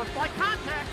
power flight contact.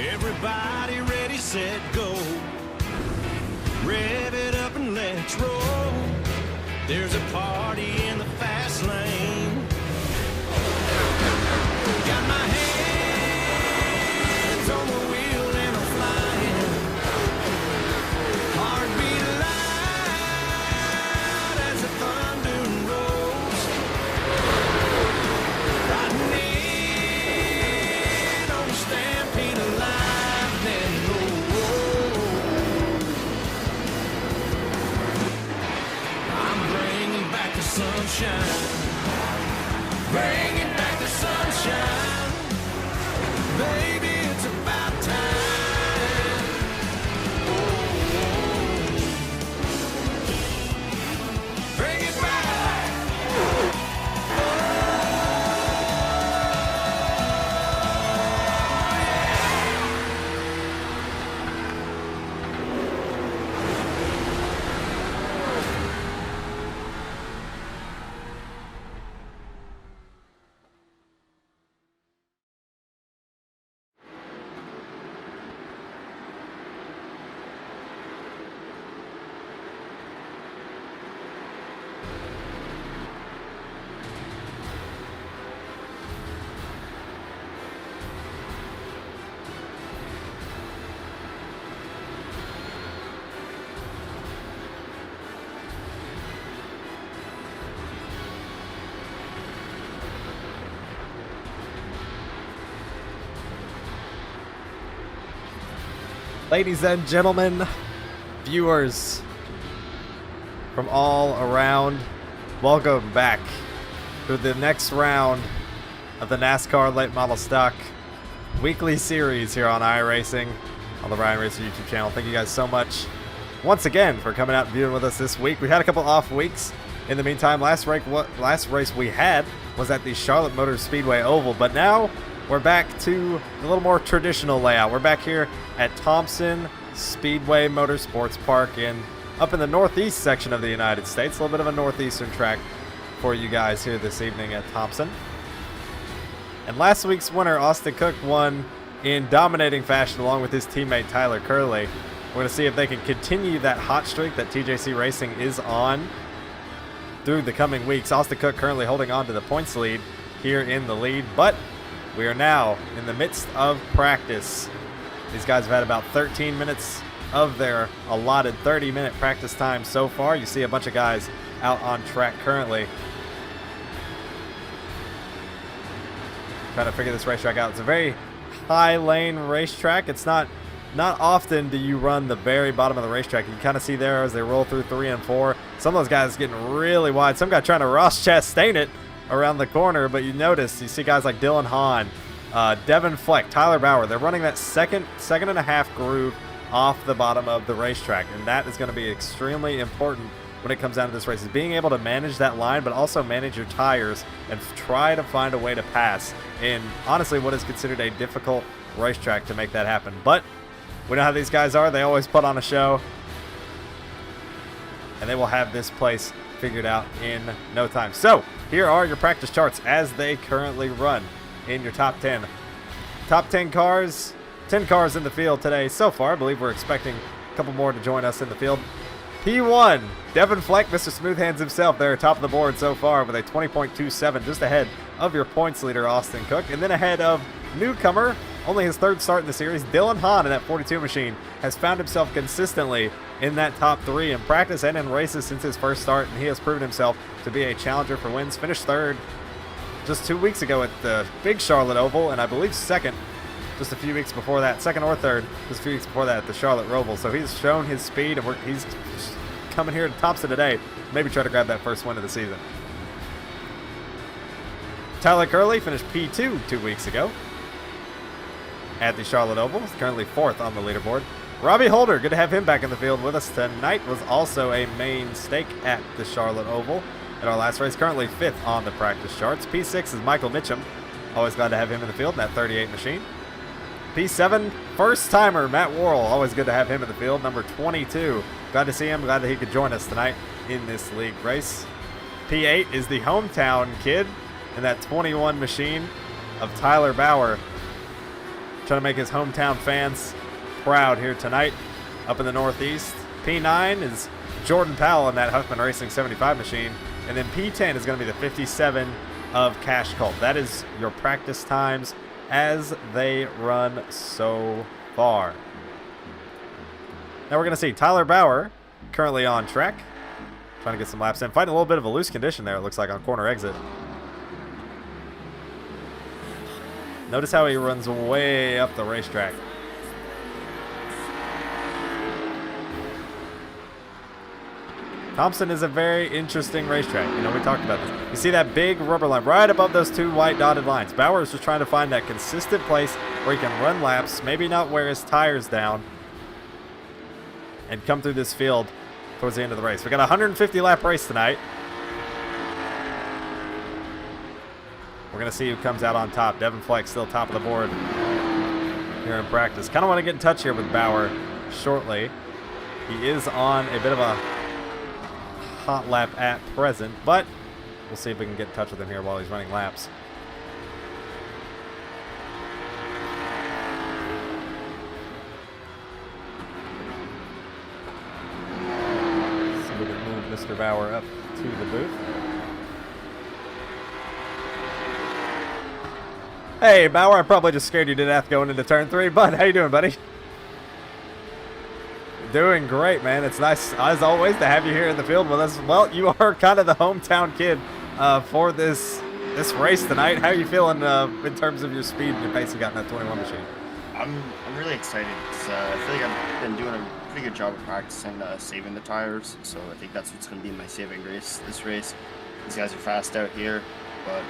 Everybody ready, set, go. Rev it up and let's roll. There's a party in the fast lane. Got my hands on the wheel and I'm flying. Heartbeat loud as the thunder rolls. Riding in on the stampede of lightning. I'm bringing back the sunshine. Bringing back the sunshine. Baby, it's about time. Bring it back. Ladies and gentlemen, viewers from all around, welcome back to the next round of the NASCAR Late Model Stock weekly series here on iRacing on the Ryan Racer YouTube channel. Thank you guys so much once again for coming out and viewing with us this week. We had a couple off weeks. In the meantime, last race we had was at the Charlotte Motor Speedway Oval, but now we're back to a little more traditional layout. We're back here at Thompson Speedway Motorsports Park up in the northeast section of the United States. A little bit of a northeastern track for you guys here this evening at Thompson. And last week's winner, Austin Cook, won in dominating fashion along with his teammate Tyler Curley. We're going to see if they can continue that hot streak that TJC Racing is on through the coming weeks. Austin Cook currently holding on to the points lead here in the lead, but we are now in the midst of practice. These guys have had about 13 minutes of their allotted 30-minute practice time so far. You see a bunch of guys out on track currently. Trying to figure this racetrack out. It's a very high lane racetrack. It's not often do you run the very bottom of the racetrack. You can kind of see there as they roll through 3 and 4. Some of those guys getting really wide. Some guy trying to Ross Chastain it around the corner, but you notice, you see guys like Dylan Hahn, Devin Fleck, Tyler Bauer. They're running that second and a half groove off the bottom of the racetrack, and that is going to be extremely important when it comes down to this race, is being able to manage that line, but also manage your tires and try to find a way to pass in honestly what is considered a difficult racetrack to make that happen. But we know how these guys are. They always put on a show, and they will have this place figured out in no time. So here are your practice charts as they currently run in your top 10. Top 10 cars, 10 cars in the field today so far. I believe we're expecting a couple more to join us in the field. P1, Devin Fleck, Mr. Smooth Hands himself, they're top of the board so far with a 20.27, just ahead of your points leader, Austin Cook. And then ahead of newcomer, only his third start in the series, Dylan Hahn in that 42 machine has found himself consistently in that top 3 in practice and in races since his first start, and he has proven himself to be a challenger for wins. Finished third just 2 weeks ago at the big Charlotte Oval, and I believe second just a few weeks before that, second or third just a few weeks before that at the Charlotte Roval. So he's shown his speed, and he's coming here to Thompson today, maybe try to grab that first win of the season. Tyler Curley finished P2 2 weeks ago at the Charlotte Oval. He's currently 4th on the leaderboard. Robbie Holder, good to have him back in the field with us tonight, was also a main stake at the Charlotte Oval at our last race, currently 5th on the practice charts. P6 is Michael Mitchum. Always glad to have him in the field in that 38 machine. P7, first-timer Matt Worrell. Always good to have him in the field, number 22. Glad to see him. Glad that he could join us tonight in this league race. P8 is the hometown kid in that 21 machine of Tyler Bauer. Trying to make his hometown fans proud here tonight up in the Northeast. P9 is Jordan Powell in that Huffman Racing 75 machine. And then P10 is going to be the 57 of Cash Colt. That is your practice times as they run so far. Now we're going to see Tyler Bauer currently on track, trying to get some laps in. Fighting a little bit of a loose condition there, it looks like, on corner exit. Notice how he runs way up the racetrack. Thompson is a very interesting racetrack. You know, we talked about this. You see that big rubber line right above those 2 white dotted lines. Bauer is just trying to find that consistent place where he can run laps, maybe not wear his tires down, and come through this field towards the end of the race. We got a 150 lap race tonight. We're going to see who comes out on top. Devin Fleck still top of the board here in practice. Kind of want to get in touch here with Bauer shortly. He is on a bit of a hot lap at present, but we'll see if we can get in touch with him here while he's running laps. So we can move Mr. Bauer up to the booth. Hey, Bauer, I probably just scared you to death going into turn 3, bud. How you doing, buddy? Doing great, man. It's nice, as always, to have you here in the field with us. Well, you are kind of the hometown kid for this race tonight. How are you feeling in terms of your speed and your pace you got in that 21 machine? I'm really excited. I feel like I've been doing a pretty good job of practicing saving the tires, so I think that's what's going to be my saving grace this race. These guys are fast out here, but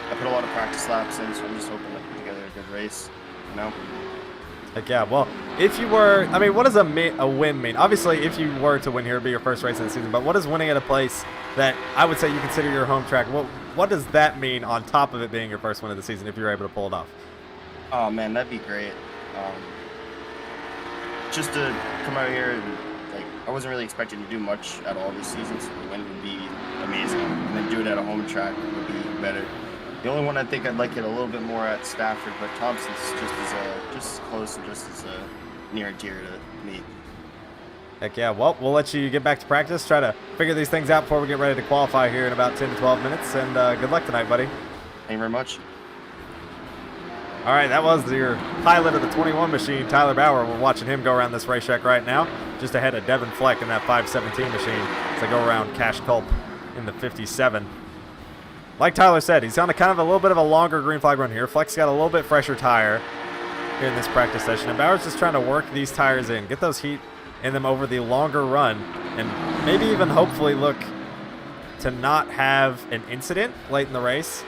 I put a lot of practice laps in, so I'm just hoping to put together a good race, you know? Heck yeah. Well, if you were, I mean, what does a win mean? Obviously, if you were to win here, it'd be your first race of the season, but what does winning at a place that I would say you consider your home track, what does that mean on top of it being your first win of the season if you're able to pull it off? Oh, man, that'd be great. Just to come out here and, like, I wasn't really expecting to do much at all this season, so the win would be amazing. And then do it at a home track would be even better. The only one I think I'd like it a little bit more at Stafford, but Thompson's just as close and just as near and dear to me. Heck yeah. Well, we'll let you get back to practice. Try to figure these things out before we get ready to qualify here in about 10 to 12 minutes. And good luck tonight, buddy. Thank you very much. All right, that was your pilot of the 21 machine, Tyler Bauer. We're watching him go around this racetrack right now, just ahead of Devin Fleck in that 517 machine as they go around Cash Culp in the 57. Like Tyler said, he's on a kind of a little bit of a longer green flag run here. Fleck's got a little bit fresher tire here in this practice session, and Bauer's just trying to work these tires in, get those heat in them over the longer run, and maybe even hopefully look to not have an incident late in the race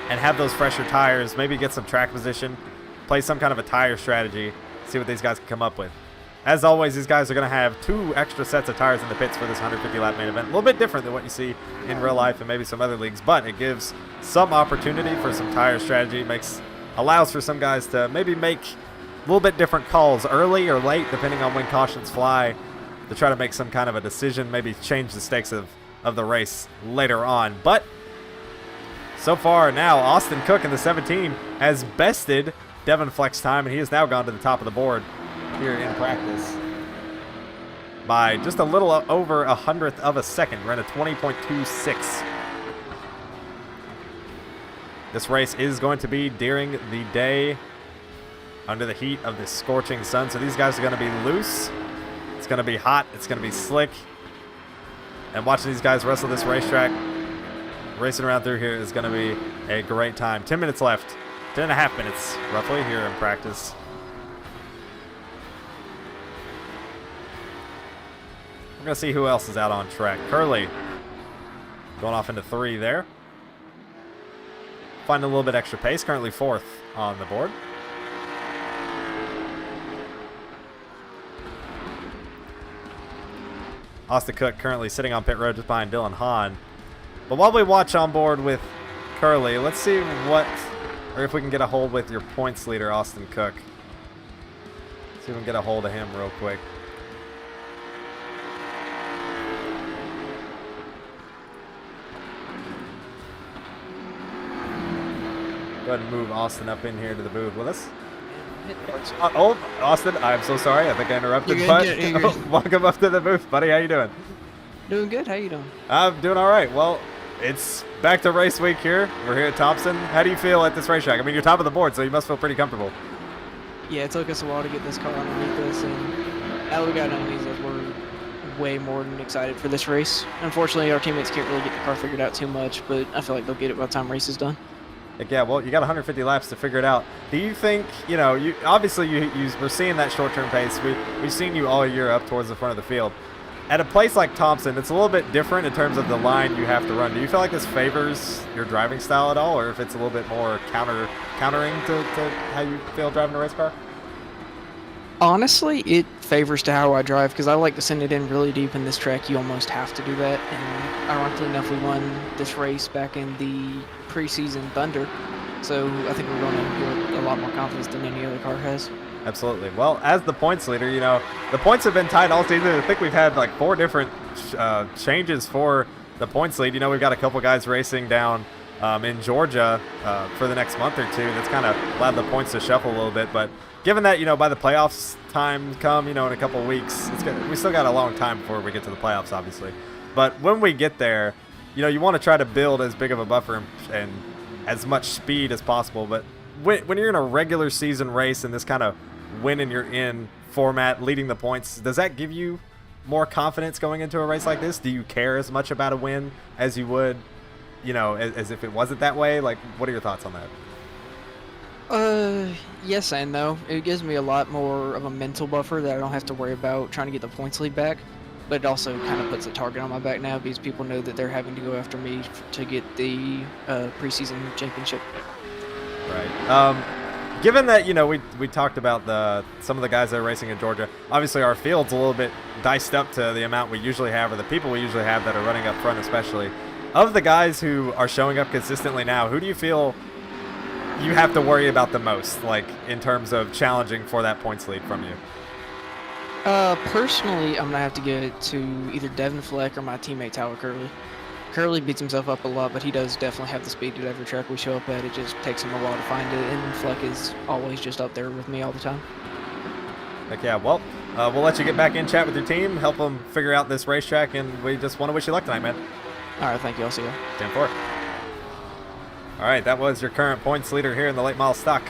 and have those fresher tires, maybe get some track position, play some kind of a tire strategy, see what these guys can come up with. As always, these guys are going to have 2 extra sets of tires in the pits for this 150-lap main event. A little bit different than what you see in real life and maybe some other leagues, but it gives some opportunity for some tire strategy. Allows for some guys to maybe make a little bit different calls early or late, depending on when cautions fly, to try to make some kind of a decision, maybe change the stakes of the race later on. But so far now, Austin Cook in the 17 has bested Devin Fleck's time, and he has now gone to the top of the board here in practice by just a little over 100th of a second. We're at a 20.26. This race is going to be during the day under the heat of this scorching sun, so these guys are going to be loose. It's going to be hot. It's going to be slick. And watching these guys wrestle this racetrack, racing around through here is going to be a great time. 10 minutes left. 10 and a half minutes, roughly, here in practice. We're going to see who else is out on track. Curley going off into 3 there. Finding a little bit extra pace. Currently 4th on the board. Austin Cook currently sitting on pit road just behind Dylan Hahn. But while we watch on board with Curley, let's see if we can get a hold with your points leader, Austin Cook. See if we can get a hold of him real quick. Go ahead and move Austin up in here to the booth with us. Oh, Austin, I'm so sorry. I think I interrupted, but welcome up to the booth, buddy. How you doing? Doing good. How you doing? I'm doing all right. Well, it's back to race week here. We're here at Thompson. How do you feel at this racetrack? I mean, you're top of the board, so you must feel pretty comfortable. Yeah, it took us a while to get this car underneath us, and now we got underneath us. We're way more than excited for this race. Unfortunately, our teammates can't really get the car figured out too much, but I feel like they'll get it by the time race is done. Like, yeah, well, you got 150 laps to figure it out. Do you think, you obviously we're seeing that short-term pace. We've seen you all year up towards the front of the field. At a place like Thompson, it's a little bit different in terms of the line you have to run. Do you feel like this favors your driving style at all, or if it's a little bit more countering to how you feel driving a race car? Honestly, it favors to how I drive because I like to send it in really deep in this track. You almost have to do that, and ironically enough, we won this race back in the preseason Thunder, so I think we're going to get a lot more confidence than any other car has. Absolutely. Well, as the points leader, the points have been tight all season. I think we've had like 4 different changes for the points lead. We've got a couple guys racing down in Georgia for the next month or two. That's kind of allowed the points to shuffle a little bit. But given that, by the playoffs time come, in a couple of weeks, we still got a long time before we get to the playoffs, obviously. But when we get there, you want to try to build as big of a buffer and as much speed as possible. But when you're in a regular season race in this kind of win and you're in format, leading the points, does that give you more confidence going into a race like this? Do you care as much about a win as you would, as if it wasn't that way? Like, what are your thoughts on that? Yes and no. It gives me a lot more of a mental buffer that I don't have to worry about trying to get the points lead back. But it also kind of puts a target on my back now because people know that they're having to go after me to get the preseason championship. Right. Given that, we talked about some of the guys that are racing in Georgia, obviously our field's a little bit diced up to the amount we usually have, or the people we usually have that are running up front especially. Of the guys who are showing up consistently now, who do you feel you have to worry about the most, like in terms of challenging for that points lead from you? Personally, I'm going to have to give it to either Devin Fleck or my teammate Tyler Curley. Curley beats himself up a lot, but he does definitely have the speed at every track we show up at. It just takes him a while to find it, and Fleck is always just up there with me all the time. Heck yeah, well, we'll let you get back in, chat with your team, help them figure out this racetrack, and we just want to wish you luck tonight, man. All right, thank you. I'll see you. 10-4. All right, that was your current points leader here in the late model stock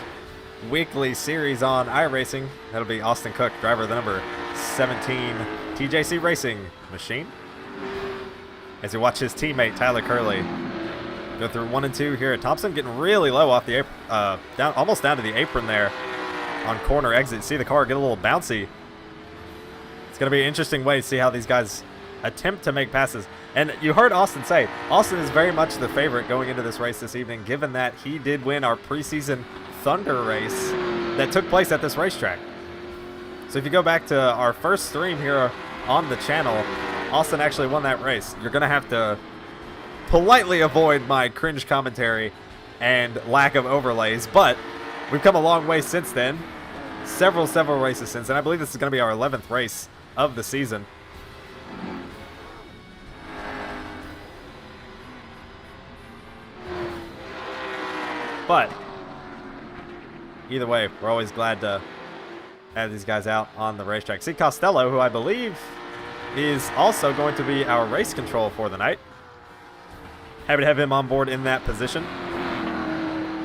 weekly series on iRacing. That'll be Austin Cook, driver of the number 17 TJC Racing machine. As you watch his teammate Tyler Curley go through 1 and 2 here at Thompson, getting really low off the almost down to the apron there on corner exit. See the car get a little bouncy. It's going to be an interesting way to see how these guys attempt to make passes. And you heard Austin say, Austin is very much the favorite going into this race this evening, given that he did win our preseason Thunder race that took place at this racetrack. So if you go back to our first stream here on the channel, Austin actually won that race. You're going to have to politely avoid my cringe commentary and lack of overlays, but we've come a long way since then. Several races since then. I believe this is going to be our 11th race of the season. But either way, we're always glad to have these guys out on the racetrack. See Costello, who I believe is also going to be our race control for the night. Happy to have him on board in that position.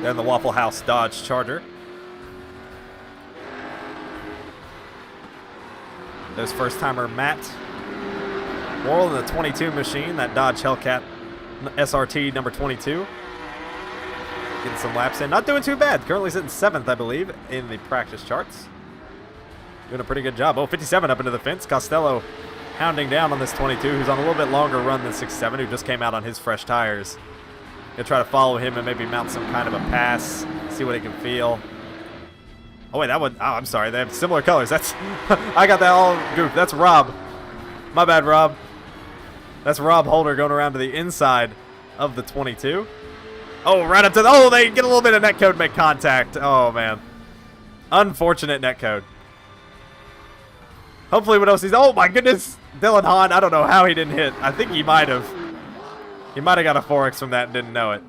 There in the Waffle House Dodge Charger. There's first-timer Matt Worrell in the 22 machine, that Dodge Hellcat SRT number 22. Getting some laps in. Not doing too bad. Currently sitting 7th, I believe, in the practice charts. Doing a pretty good job. Oh, 57 up into the fence. Costello hounding down on this 22, who's on a little bit longer run than 6'7", who just came out on his fresh tires. Gonna try to follow him and maybe mount some kind of a pass, see what he can feel. Oh, wait, that one. Oh, I'm sorry. They have similar colors. That's I got that all goofed. That's Rob. My bad, Rob. That's Rob Holder going around to the inside of the 22. Oh, right up to the... Oh, they get a little bit of netcode, make contact. Oh, man. Unfortunate netcode. Hopefully what else he's... Oh, my goodness. Dylan Hahn, I don't know how he didn't hit. I think he might have. He might have got a 4X from that and didn't know it.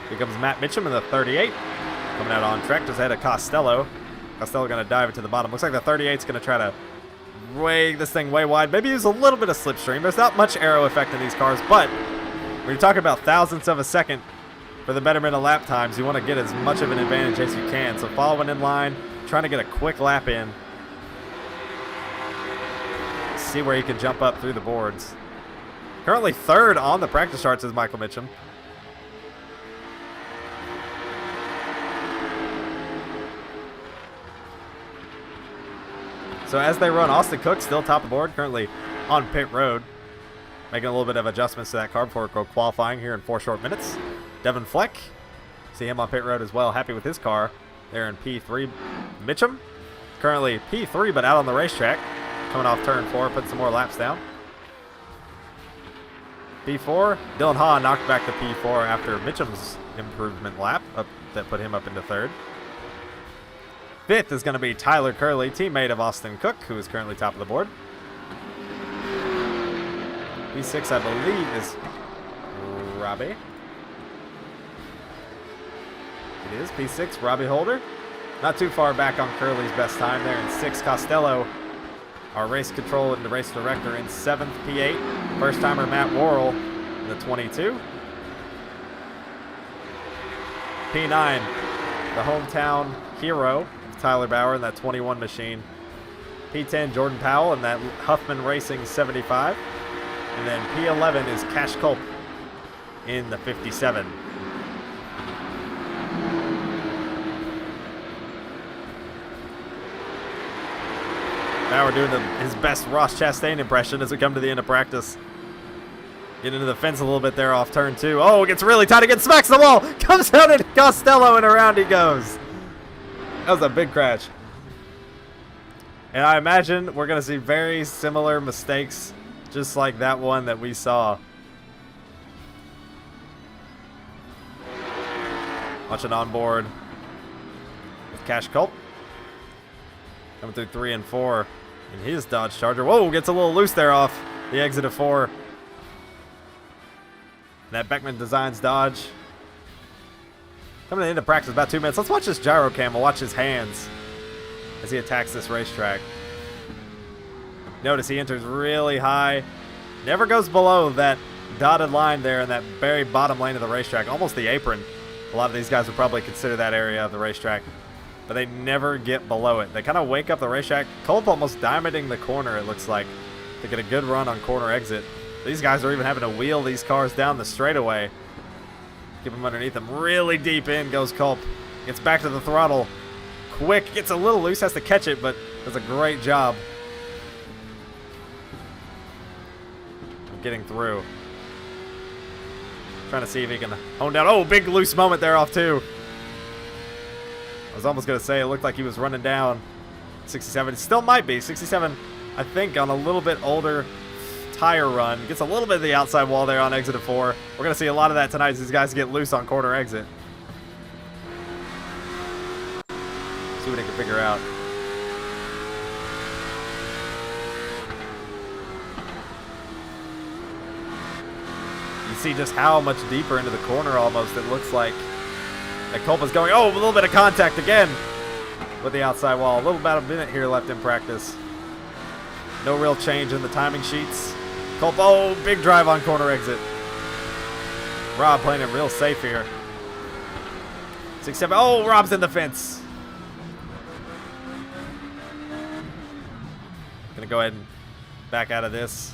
Here comes Matt Mitchum in the 38. Coming out on track just ahead of Costello. Costello going to dive it to the bottom. Looks like the 38's going to try to way this thing way wide. Maybe use a little bit of slipstream. There's not much aero effect in these cars, but when you're talking about thousandths of a second for the betterment of lap times, you want to get as much of an advantage as you can. So following in line, trying to get a quick lap in. See where he can jump up through the boards. Currently 3rd on the practice charts is Michael Mitchum. So as they run, Austin Cook still top of the board, currently on pit road. Making a little bit of adjustments to that car before qualifying here in 4 short minutes. Devin Fleck, see him on pit road as well, happy with his car. There in P3. Mitchum, currently P3 but out on the racetrack. Coming off turn 4, putting some more laps down. P4, Dylan Hahn knocked back to P4 after Mitchum's improvement lap that put him up into 3rd. 5th is going to be Tyler Curley, teammate of Austin Cook, who is currently top of the board. P6, I believe, is Robbie. It is P6, Robbie Holder. Not too far back on Curley's best time there in 6th. Costello, our race control and the race director, in 7th. P8, first-timer Matt Worrell in the 22. P9, the hometown hero, Tyler Bauer in that 21 machine. P10, Jordan Powell in that Huffman Racing 75. And then P11 is Cash Culp in the 57. Bauer doing his best Ross Chastain impression as we come to the end of practice. Get into the fence a little bit there off turn 2. Oh, it gets really tight again, smacks the wall, comes out at Costello, and around he goes. That was a big crash. And I imagine we're going to see very similar mistakes just like that one that we saw. Watching on board with Cash Culp. Coming through 3 and 4 in his Dodge Charger. Whoa, gets a little loose there off the exit of 4. That Beckman Designs Dodge. Coming into practice about 2 minutes. Let's watch this gyro cam. We'll watch his hands as he attacks this racetrack. Notice he enters really high. Never goes below that dotted line there in that very bottom lane of the racetrack. Almost the apron. A lot of these guys would probably consider that area of the racetrack. But they never get below it. They kind of wake up the racetrack. Culp almost diamonding the corner, it looks like, to get a good run on corner exit. These guys are even having to wheel these cars down the straightaway. Keep them underneath them. Really deep in goes Culp. Gets back to the throttle. Quick. Gets a little loose. Has to catch it, but does a great job of getting through. Trying to see if he can hone down. Oh, big loose moment there off two. I was almost going to say it looked like he was running down 67. It still might be. 67, I think, on a little bit older tire run. Gets a little bit of the outside wall there on exit of 4. We're going to see a lot of that tonight as these guys get loose on corner exit. See what they can figure out. You see just how much deeper into the corner almost it looks like that Culp is going. Oh, a little bit of contact again with the outside wall. A little about a minute here left in practice. No real change in the timing sheets. Culp, oh, big drive on corner exit. Rob playing it real safe here. 6-7. Oh, Rob's in the fence. Gonna go ahead and back out of this.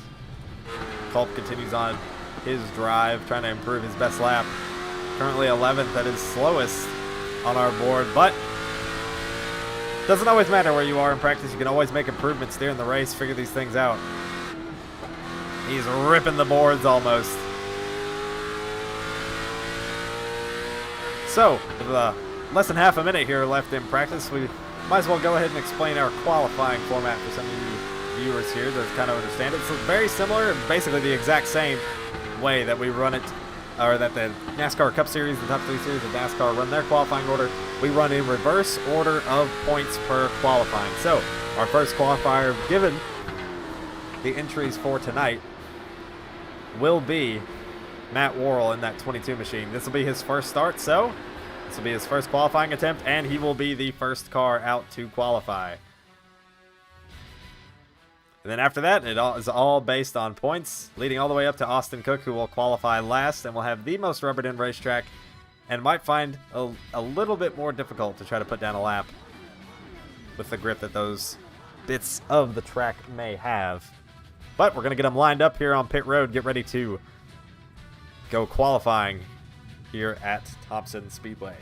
Culp continues on his drive, trying to improve his best lap. Currently 11th at his slowest on our board, but doesn't always matter where you are in practice. You can always make improvements during the race, figure these things out. He's ripping the boards almost. So, with less than half a minute here left in practice, we might as well go ahead and explain our qualifying format for some of you viewers here to kind of understand it. It's very similar, basically the exact same way that we run it, or that the NASCAR Cup Series, the top 3 series of NASCAR run their qualifying order. We run in reverse order of points per qualifying. So, our first qualifier, given the entries for tonight, will be Matt Worrell in that 22 machine. This will be his first start, so this will be his first qualifying attempt, and he will be the first car out to qualify. And then after that, it is all based on points, leading all the way up to Austin Cook, who will qualify last and will have the most rubbered in racetrack and might find a little bit more difficult to try to put down a lap with the grip that those bits of the track may have. But we're going to get them lined up here on pit road, get ready to go qualifying here at Thompson Speedway.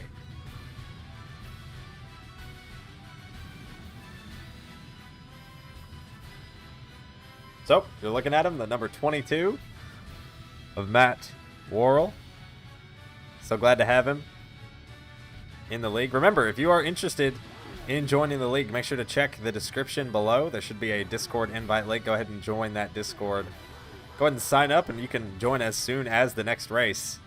So, you're looking at him, the number 22 of Matt Worrell. So glad to have him in the league. Remember, if you are interested in joining the league, make sure to check the description below. There should be a Discord invite link. Go ahead and join that Discord. Go ahead and sign up, and you can join as soon as the next race,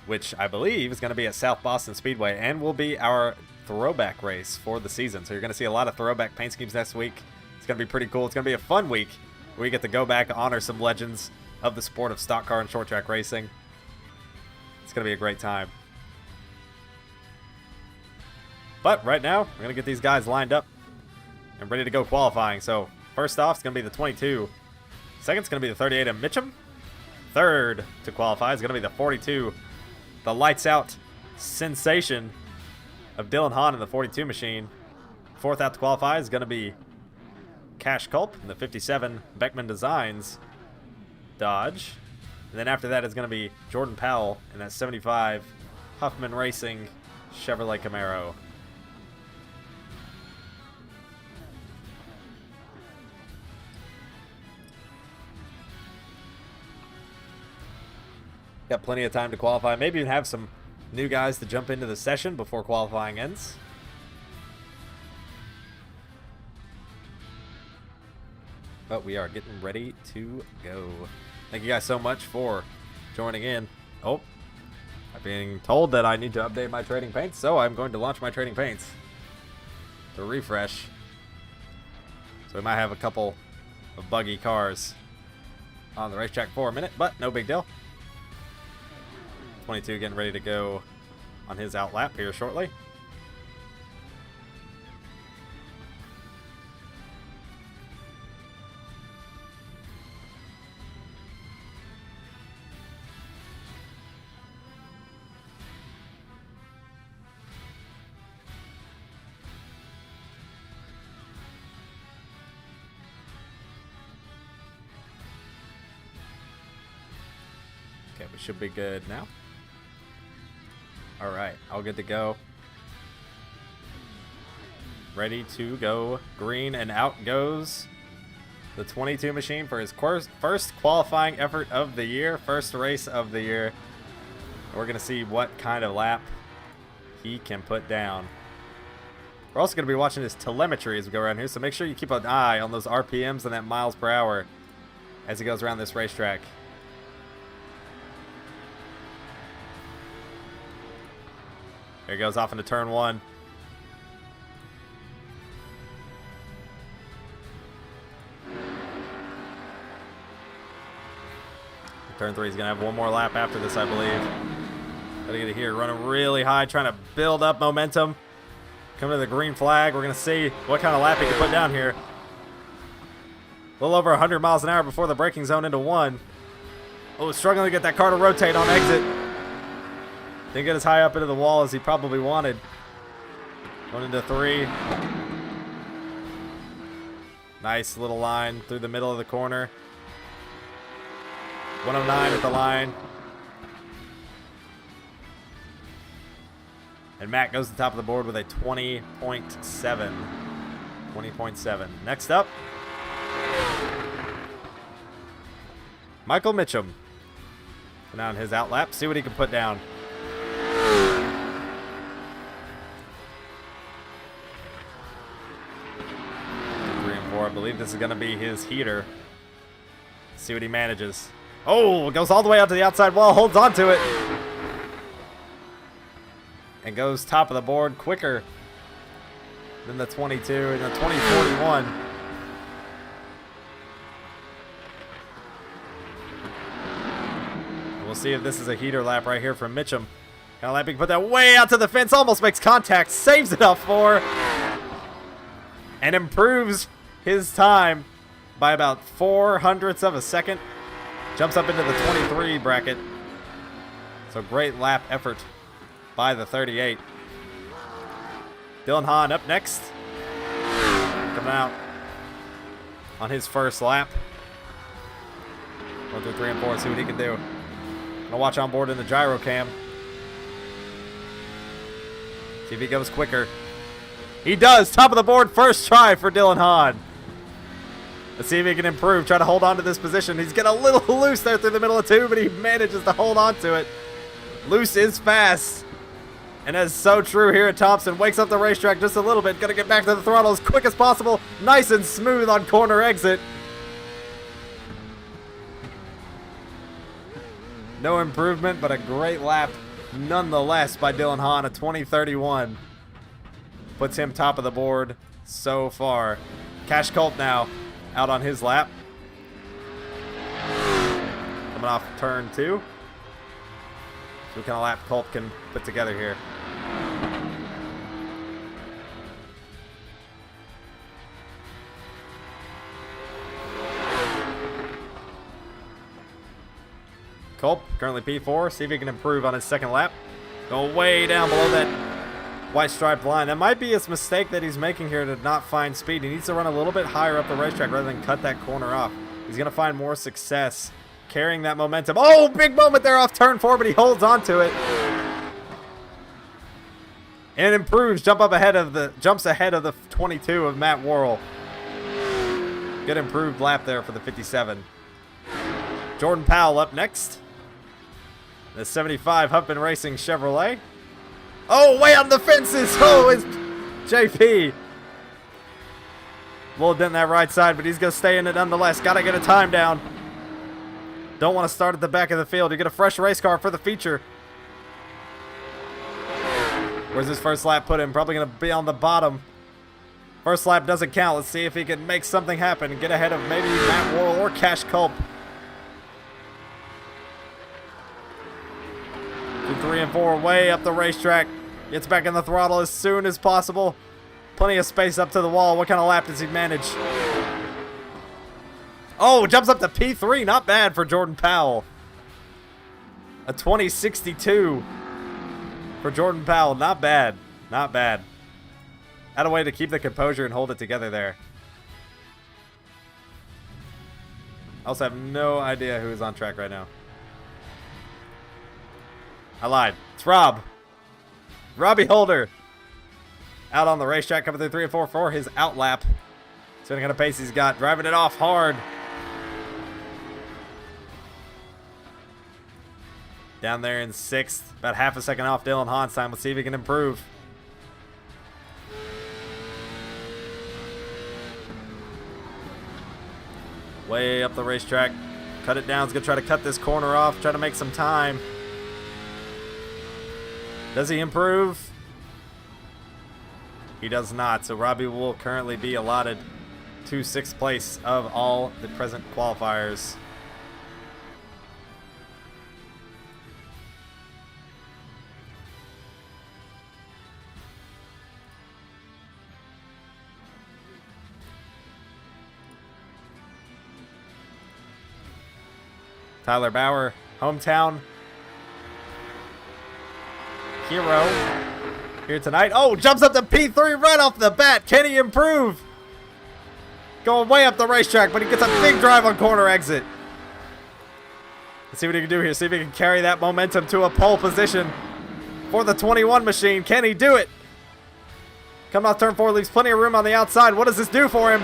which I believe is going to be at South Boston Speedway and will be our throwback race for the season. So you're going to see a lot of throwback paint schemes next week. It's going to be pretty cool. It's going to be a fun week where we get to go back and honor some legends of the sport of stock car and short track racing. It's going to be a great time. But right now, we're going to get these guys lined up and ready to go qualifying. So first off, it's going to be the 22. Second, it's going to be the 38 of Mitchum. Third to qualify is going to be the 42. The lights out sensation of Dylan Hahn in the 42 machine. Fourth out to qualify is going to be Cash Culp in the 57 Beckman Designs Dodge. And then after that is going to be Jordan Powell in that 75 Huffman Racing Chevrolet Camaro. Got plenty of time to qualify. Maybe even have some new guys to jump into the session before qualifying ends. But we are getting ready to go. Thank you guys so much for joining in. Oh, I'm being told that I need to update my trading paints, so I'm going to launch my trading paints to refresh. So we might have a couple of buggy cars on the racetrack for a minute, but no big deal. 22 getting ready to go on his out lap here shortly. Okay, we should be good now. All right, all good to go. Ready to go green, and out goes the 22 machine for his first qualifying effort of the year, first race of the year. We're going to see what kind of lap he can put down. We're also going to be watching his telemetry as we go around here, so make sure you keep an eye on those RPMs and that miles per hour as he goes around this racetrack. Here he goes off into turn 1. Turn 3 is going to have one more lap after this, I believe. Gotta get it here, running really high, trying to build up momentum. Coming to the green flag. We're going to see what kind of lap he can put down here. A little over 100 miles an hour before the braking zone into 1. Oh, struggling to get that car to rotate on exit. Didn't get as high up into the wall as he probably wanted. Going into 3. Nice little line through the middle of the corner. 109 at the line. And Matt goes to the top of the board with a 20.7. 20.7. Next up, Michael Mitchum. Now in his out lap, see what he can put down. 3 and 4, I believe this is going to be his heater. See what he manages. Oh, goes all the way out to the outside wall, holds on to it. And goes top of the board quicker than the 22 and the 2041. We'll see if this is a heater lap right here from Mitchum. Kind of lap he can put that way out to the fence, almost makes contact, saves it up 4, and improves his time by about 0.04 of a second. Jumps up into the 23 bracket. So great lap effort by the 38. Dylan Hahn up next. Coming out on his first lap. 1 through 3 and 4, see what he can do. Gonna watch on board in the gyro cam. See if he goes quicker. He does! Top of the board, first try for Dylan Hahn. Let's see if he can improve. Try to hold on to this position. He's getting a little loose there through the middle of 2, but he manages to hold on to it. Loose is fast. And that's so true here at Thompson. Wakes up the racetrack just a little bit. Gonna get back to the throttle as quick as possible. Nice and smooth on corner exit. No improvement, but a great lap nonetheless by Dylan Hahn. A 2031 puts him top of the board so far. Cash Colt now out on his lap. Coming off turn 2. See what kind of lap Colt can put together here. Culp, currently P4. See if he can improve on his second lap. Go way down below that white striped line. That might be his mistake that he's making here to not find speed. He needs to run a little bit higher up the racetrack rather than cut that corner off. He's going to find more success carrying that momentum. Oh, big moment there off turn 4, but he holds on to it. And improves. Jumps ahead of the 22 of Matt Worrell. Good improved lap there for the 57. Jordan Powell up next. The 75 Huffman Racing Chevrolet. Oh, way on the fences. Oh, it's JP. A little dent in that right side, but he's going to stay in it nonetheless. Got to get a time down. Don't want to start at the back of the field. You get a fresh race car for the feature. Where's his first lap put him? Probably going to be on the bottom. First lap doesn't count. Let's see if he can make something happen and get ahead of maybe Matt Worrell or Cash Culp. 3 and 4 way up the racetrack. Gets back in the throttle as soon as possible. Plenty of space up to the wall. What kind of lap does he manage? Oh, jumps up to P3. Not bad for Jordan Powell. A 2062 for Jordan Powell. Not bad. Not bad. Had a way to keep the composure and hold it together there. I also have no idea who is on track right now. I lied. It's Rob. Robbie Holder. Out on the racetrack, coming through 3 and 4 for his out lap. See what kind of pace he's got. Driving it off hard. Down there in 6th. About half a second off Dylan Hahn's time. Let's see if he can improve. Way up the racetrack. Cut it down. He's going to try to cut this corner off. Try to make some time. Does he improve? He does not. So Robbie will currently be allotted to 6th place of all the present qualifiers. Tyler Bauer, hometown hero here tonight. Oh, jumps up to P3 right off the bat. Can he improve? Going way up the racetrack, but he gets a big drive on corner exit. Let's see what he can do here. See if he can carry that momentum to a pole position for the 21 machine. Can he do it? Coming off turn 4, leaves plenty of room on the outside. What does this do for him?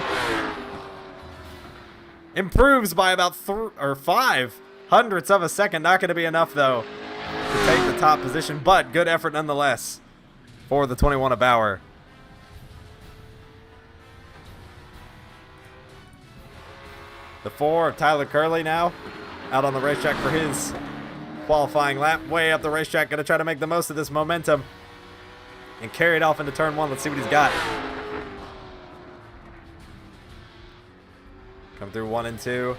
Improves by about 5 hundredths of a second. Not going to be enough, though, to take the top position, but good effort nonetheless for the 21 of Bauer. The 4 of Tyler Curley now out on the racetrack for his qualifying lap. Way up the racetrack, going to try to make the most of this momentum and carry it off into turn 1. Let's see what he's got. Come through 1 and 2.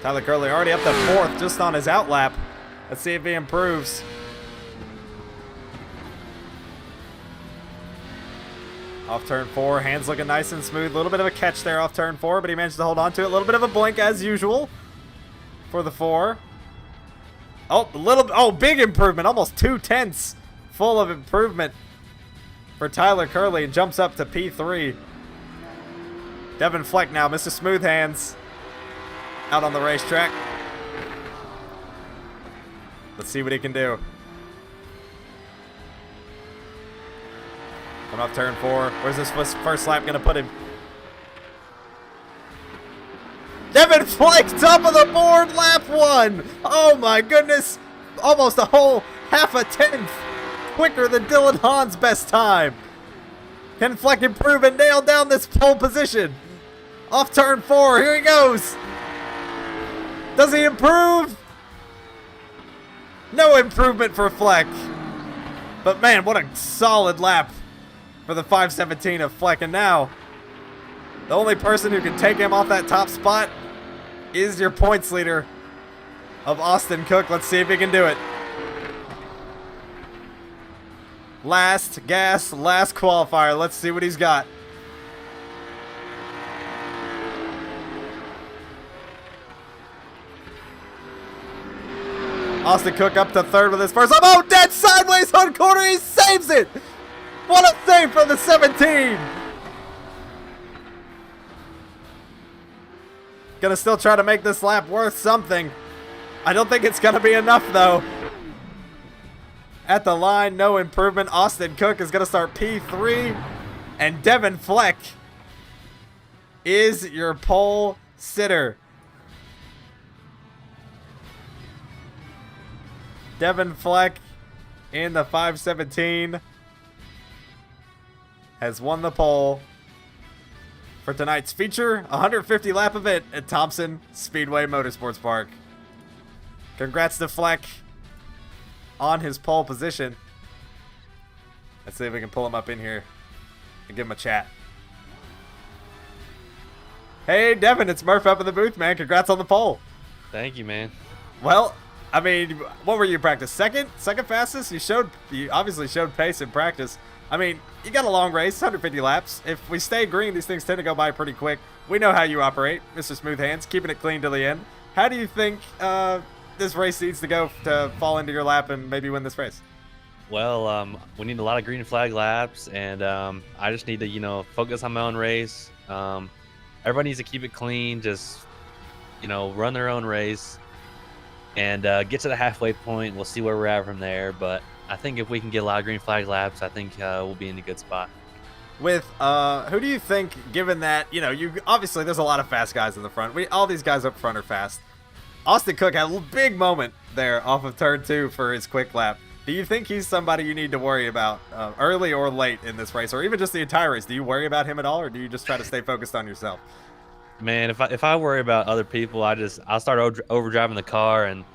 Tyler Curley already up to 4th just on his out lap. Let's see if he improves. Off turn 4, hands looking nice and smooth. A little bit of a catch there off turn 4, but he managed to hold on to it. A little bit of a blink as usual for the 4. Big improvement. Almost 2/10 full of improvement for Tyler Curley. And jumps up to P3. Devin Fleck now, Mr. Smooth Hands, out on the racetrack. Let's see what he can do. Coming off turn 4. Where's this first lap going to put him? Devin Fleck, top of the board, lap 1. Oh my goodness. Almost a whole half a tenth quicker than Dylan Hahn's best time. Can Fleck improve and nail down this pole position? Off turn 4, here he goes. Does he improve? No improvement for Fleck. But man, what a solid lap for the 517 of Fleck. And now, the only person who can take him off that top spot is your points leader of Austin Cook. Let's see if he can do it. Last gas, last qualifier. Let's see what he's got. Austin Cook up to 3rd with his first lap. Oh, dead sideways on corner. He saves it. What a save from the 17. Gonna still try to make this lap worth something. I don't think it's gonna be enough, though. At the line, no improvement. Austin Cook is gonna start P3. And Devin Fleck is your pole sitter. Devin Fleck in the 517 has won the pole for tonight's feature 150 lap event at Thompson Speedway Motorsports Park. Congrats to Fleck on his pole position. Let's see if we can pull him up in here and give him a chat. Hey Devin, it's Murph up in the booth, man. Congrats on the pole. Thank you, man. Well, I mean, what were you in practice? Second fastest? You obviously showed pace in practice. I mean, you got a long race, 150 laps. If we stay green, these things tend to go by pretty quick. We know how you operate, Mr. Smooth Hands, keeping it clean to the end. How do you think this race needs to go to fall into your lap and maybe win this race? Well, we need a lot of green flag laps, and I just need to, focus on my own race. Everybody needs to keep it clean, just, run their own race, and get to the halfway point. We'll see where we're at from there, but I think if we can get a lot of green flag laps, I think we'll be in a good spot. With who do you think, given that you obviously there's a lot of fast guys in the front. All these guys up front are fast. Austin Cook had a big moment there off of turn 2 for his quick lap. Do you think he's somebody you need to worry about early or late in this race, or even just the entire race? Do you worry about him at all, or do you just try to stay focused on yourself? Man, if I worry about other people, I'll start overdriving the car, and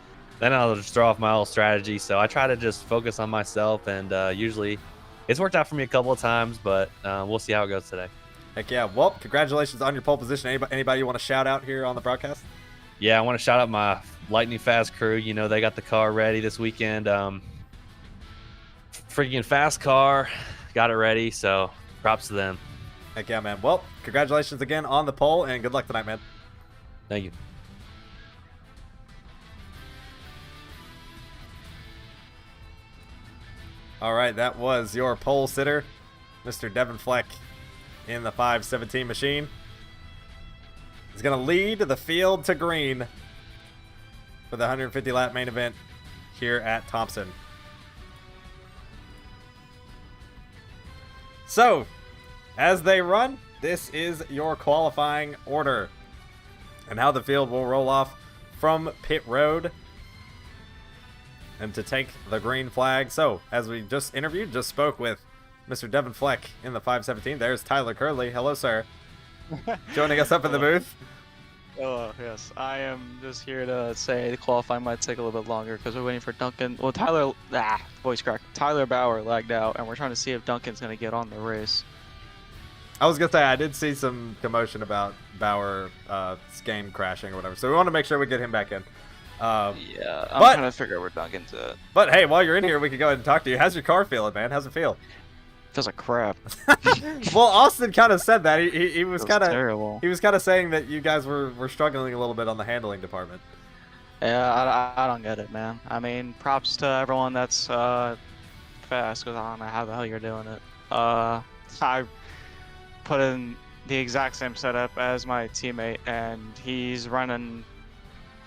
then I'll just throw off my whole strategy. So I try to just focus on myself, and usually it's worked out for me a couple of times, but we'll see how it goes today. Heck yeah. Well, congratulations on your pole position. Anybody you want to shout out here on the broadcast? Yeah, I want to shout out my lightning fast crew. They got the car ready this weekend. Freaking fast car, got it ready, so props to them. Heck yeah, man. Well, congratulations again on the pole, and good luck tonight, man. Thank you. All right, that was your pole sitter, Mr. Devin Fleck in the 517 machine. He's going to lead the field to green for the 150 lap main event here at Thompson. So, as they run, this is your qualifying order and how the field will roll off from pit road and to take the green flag. So, as we just spoke with Mr. Devin Fleck in the 517. There's Tyler Curley. Hello, sir. Joining us up in the booth. Oh, yes. I am just here to say the qualifying might take a little bit longer because we're waiting for Duncan. Well, voice crack. Tyler Bauer lagged out, and we're trying to see if Duncan's going to get on the race. I was going to say, I did see some commotion about Bauer's game crashing or whatever, so we want to make sure we get him back in. Yeah, I'm trying to figure out where Duncan's at. But hey, while you're in here, we can go ahead and talk to you. How's your car feeling, man? How's it feel? Feels like crap. Well, Austin kind of said that. He was kind of terrible. He was kind of saying that you guys were struggling a little bit on the handling department. Yeah, I don't get it, man. I mean, props to everyone that's fast, because I don't know how the hell you're doing it. I put in the exact same setup as my teammate, and he's running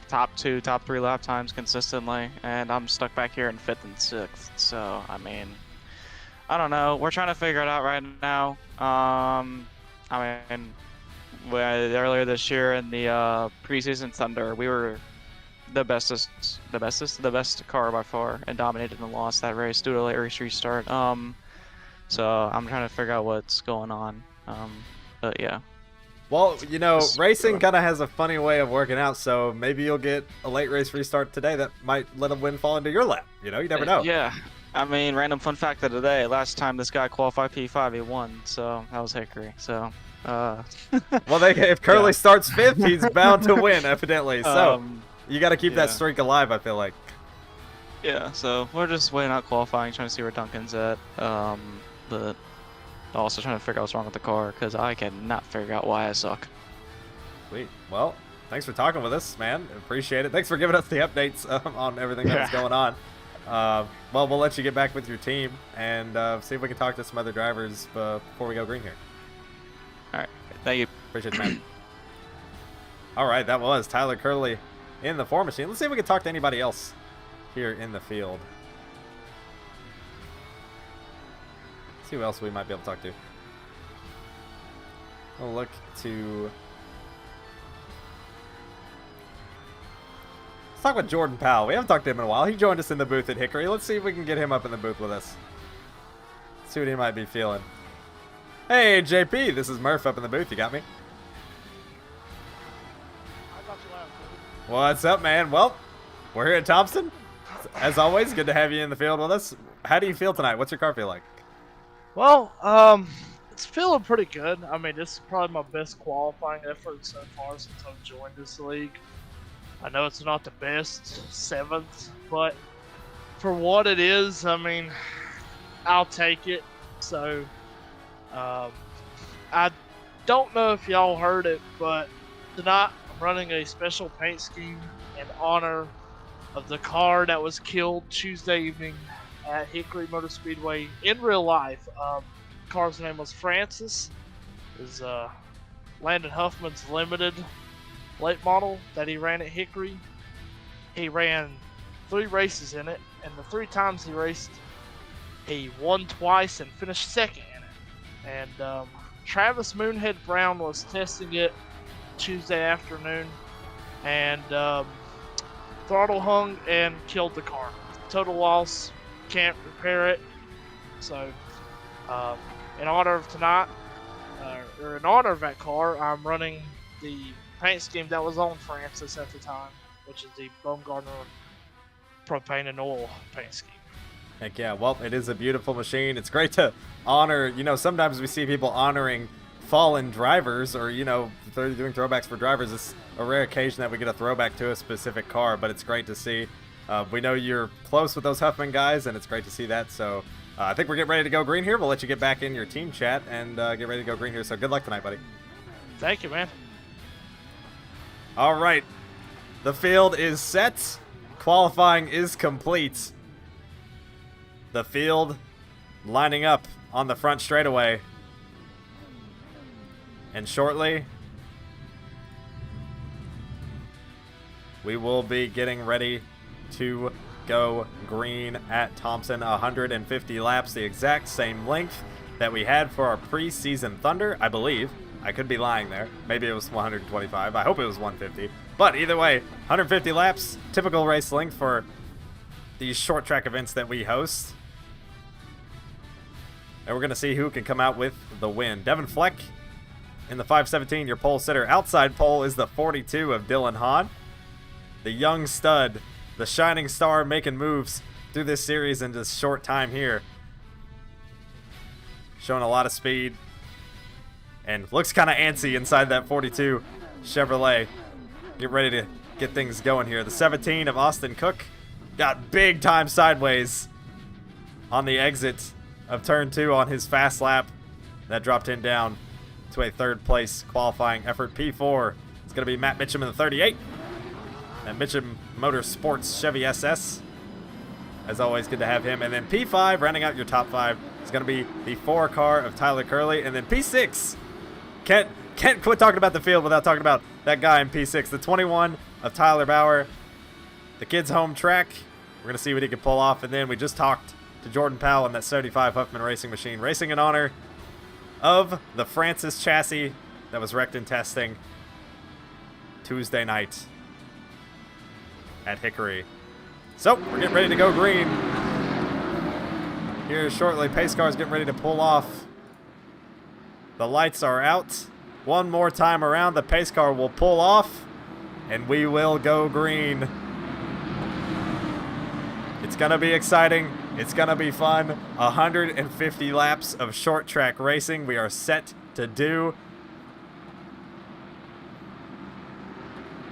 top 2, top 3 lap times consistently, and I'm stuck back here in 5th and 6th. So, I mean, I don't know. We're trying to figure it out right now. I mean, earlier this year in the preseason Thunder, we were the best car by far, and dominated and lost that race due to a late race restart. So I'm trying to figure out what's going on. But yeah. Well, you know, racing kind of has a funny way of working out, so maybe you'll get a late race restart today that might let a win fall into your lap. You know, you never know. Yeah. I mean, random fun fact of the day, last time this guy qualified P5, he won, so that was Hickory. So, well, if Curley starts 5th, he's bound to win, evidently. So, you got to keep that streak alive, I feel like. Yeah, so we're just waiting out qualifying, trying to see where Duncan's at. But also trying to figure out what's wrong with the car, because I cannot figure out why I suck. Sweet. Well, thanks for talking with us, man. Appreciate it. Thanks for giving us the updates on everything that's going on. Well, we'll let you get back with your team and see if we can talk to some other drivers before we go green here. All right. Thank you. Appreciate it, man. All right, that was Tyler Curley in the 4 machine. Let's see if we can talk to anybody else here in the field. Let's see who else we might be able to talk to. We'll look to... Let's talk with Jordan Powell. We haven't talked to him in a while. He joined us in the booth at Hickory. Let's see if we can get him up in the booth with us. See what he might be feeling. Hey, JP, this is Murph up in the booth. You got me? I got you last week. What's up, man? Well, we're here at Thompson. As always, good to have you in the field with us. How do you feel tonight? What's your car feel like? Well, it's feeling pretty good. I mean, this is probably my best qualifying effort so far since I've joined this league. I know it's not the best 7th, but for what it is, I mean, I'll take it. So, I don't know if y'all heard it, but tonight I'm running a special paint scheme in honor of the car that was killed Tuesday evening at Hickory Motor Speedway in real life. Car's name was Francis. Is Landon Huffman's limited late model that he ran at Hickory. He ran 3 races in it, and the 3 times he raced, he won twice and finished second in it. And Travis Moonhead Brown was testing it Tuesday afternoon, and throttle hung and killed the car. Total loss, can't repair it. So, in honor of tonight, or in honor of that car, I'm running the paint scheme that was on Francis at the time, which is the Baumgartner propane and oil paint scheme. Heck yeah, well, it is a beautiful machine. It's great to honor, sometimes we see people honoring fallen drivers, or, if they're doing throwbacks for drivers. It's a rare occasion that we get a throwback to a specific car, but it's great to see. We know you're close with those Huffman guys, and it's great to see that. So I think we're getting ready to go green here. We'll let you get back in your team chat and get ready to go green here. So good luck tonight, buddy. Thank you, man. All right. The field is set. Qualifying is complete. The field lining up on the front straightaway. And shortly, we will be getting ready to go green at Thompson. 150 laps, the exact same length that we had for our preseason Thunder, I believe. I could be lying there. Maybe it was 125. I hope it was 150. But either way, 150 laps, typical race length for these short track events that we host. And we're going to see who can come out with the win. Devin Fleck in the 517, your pole sitter. Outside pole is the 42 of Dylan Hahn. The young stud, the shining star, making moves through this series in this short time here. Showing a lot of speed. And looks kind of antsy inside that 42 Chevrolet. Get ready to get things going here. The 17 of Austin Cook got big time sideways on the exit of turn 2 on his fast lap. That dropped him down to a 3rd place qualifying effort. P4 is going to be Matt Mitchum in the 38. And Mitchum Motorsports Chevy SS. As always, good to have him. And then P5, rounding out your top 5, is going to be the 4 car of Tyler Curley. And then P6, can't quit talking about the field without talking about that guy in P6. The 21 of Tyler Bauer, the kid's home track. We're going to see what he can pull off. And then we just talked to Jordan Powell in that 75 Huffman racing machine, racing in honor of the Francis chassis that was wrecked in testing Tuesday night at Hickory. So we're getting ready to go green here shortly. Pace car is getting ready to pull off. The lights are out. One more time around, the pace car will pull off, and we will go green. It's going to be exciting. It's going to be fun. 150 laps of short track racing we are set to do.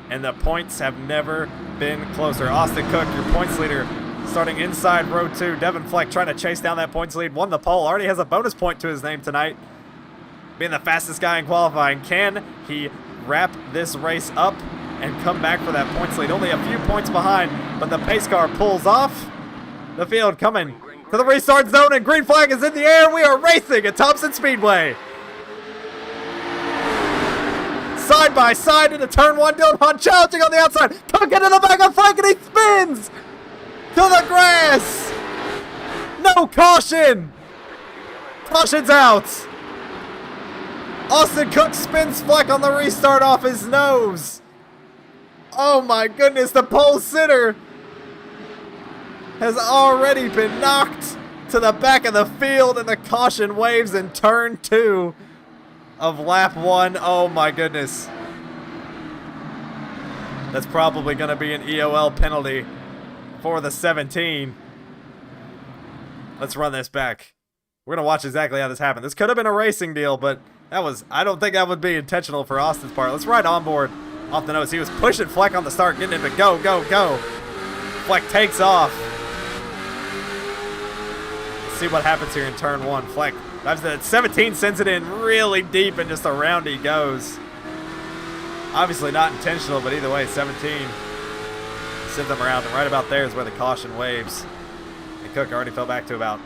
And the points have never been closer. Austin Cook, your points leader, starting inside row 2. Devin Fleck trying to chase down that points lead. Won the pole. Already has a bonus point to his name tonight. Being the fastest guy in qualifying. Can he wrap this race up and come back for that points lead? Only a few points behind, but the pace car pulls off. The field coming to the restart zone, and green flag is in the air. We are racing at Thompson Speedway. Side by side into turn 1. Dylan Hahn challenging on the outside. Cook into the back of Frank, and he spins to the grass. No caution. Caution's out. Austin Cook spins Fleck on the restart off his nose. Oh my goodness, the pole sitter has already been knocked to the back of the field, and the caution waves in turn 2 of lap 1. Oh my goodness. That's probably going to be an EOL penalty for the 17. Let's run this back. We're going to watch exactly how this happened. This could have been a racing deal, but I don't think that would be intentional for Austin's part. Let's ride onboard off the nose. He was pushing Fleck on the start, getting him to go, go, go. Fleck takes off. Let's see what happens here in turn 1. Fleck drives the 17, sends it in really deep, and just around he goes. Obviously not intentional, but either way, 17 sent them around. And right about there is where the caution waves. And Cook already fell back to about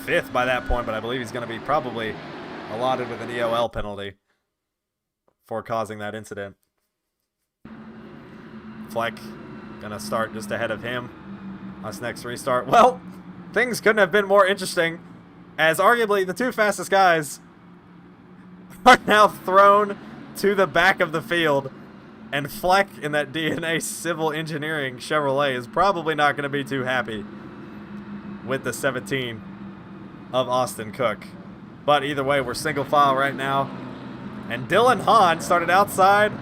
5th by that point, but I believe he's going to be probably allotted with an EOL penalty for causing that incident. Fleck going to start just ahead of him on his next restart. Well, things couldn't have been more interesting, as arguably the 2 fastest guys are now thrown to the back of the field, and Fleck in that DNA Civil Engineering Chevrolet is probably not going to be too happy with the 17 of Austin Cook. But either way, we're single file right now, and Dylan Hahn started outside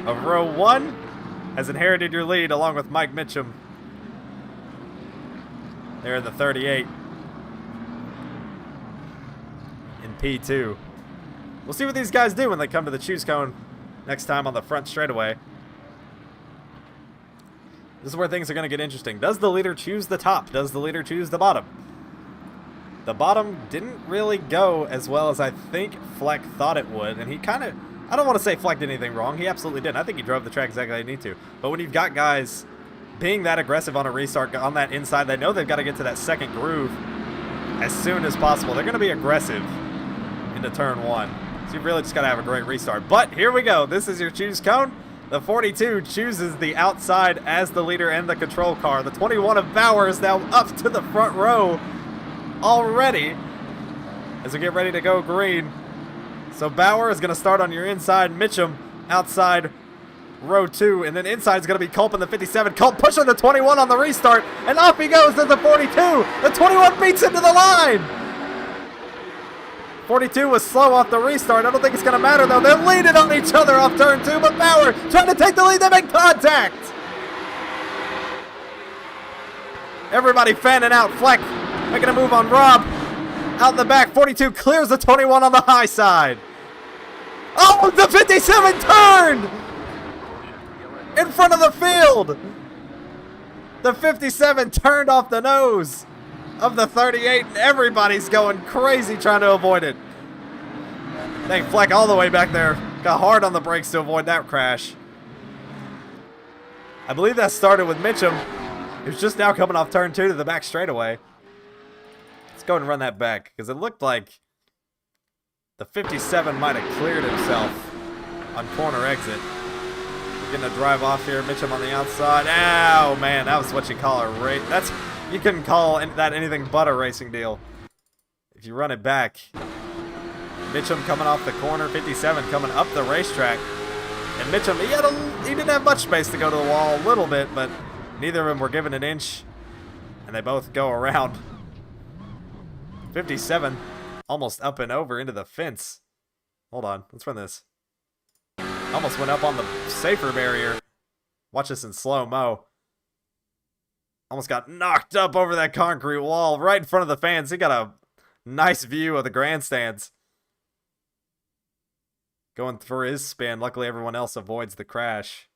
of row 1, has inherited your lead along with Mike Mitchum there in the 38 in P2. We'll see what these guys do when they come to the choose cone next time on the front straightaway. This is where things are going to get interesting. Does the leader choose the top? Does the leader choose the bottom? The bottom didn't really go as well as I think Fleck thought it would, and he kind of, I don't want to say Fleck did anything wrong. He absolutely didn't. I think he drove the track exactly how he needed to. But when you've got guys being that aggressive on a restart on that inside, they know they've got to get to that second groove as soon as possible. They're going to be aggressive into turn 1. So you've really just got to have a great restart. But here we go. This is your choose cone. The 42 chooses the outside as the leader and the control car. The 21 of Bauer is now up to the front row already as we get ready to go green. So Bauer is going to start on your inside. Mitchum outside row 2. And then inside is going to be Culp in the 57. Culp pushing the 21 on the restart. And off he goes to the 42. The 21 beats him to the line. 42 was slow off the restart. I don't think it's going to matter, though. They're leaning on each other off turn 2, but Bauer trying to take the lead. They make contact. Everybody fanning out. Fleck making a move on Rob. Out in the back, 42 clears the 21 on the high side. Oh, the 57 turned in front of the field. The 57 turned off the nose of the 38, and everybody's going crazy trying to avoid it. I think Fleck all the way back there got hard on the brakes to avoid that crash. I believe that started with Mitchum, who's just now coming off turn 2 to the back straightaway. Let's go ahead and run that back, because it looked like the 57 might have cleared himself on corner exit. We're going to drive off here. Mitchum on the outside. Ow, man, that was what you call a race. You couldn't call that anything but a racing deal. If you run it back. Mitchum coming off the corner, 57 coming up the racetrack. And Mitchum, he didn't have much space to go to the wall, a little bit, but neither of them were given an inch. And they both go around. 57 almost up and over into the fence. Hold on, let's run this. Almost went up on the safer barrier. Watch this in slow-mo. Almost got knocked up over that concrete wall right in front of the fans. He got a nice view of the grandstands. Going for his spin. Luckily, everyone else avoids the crash.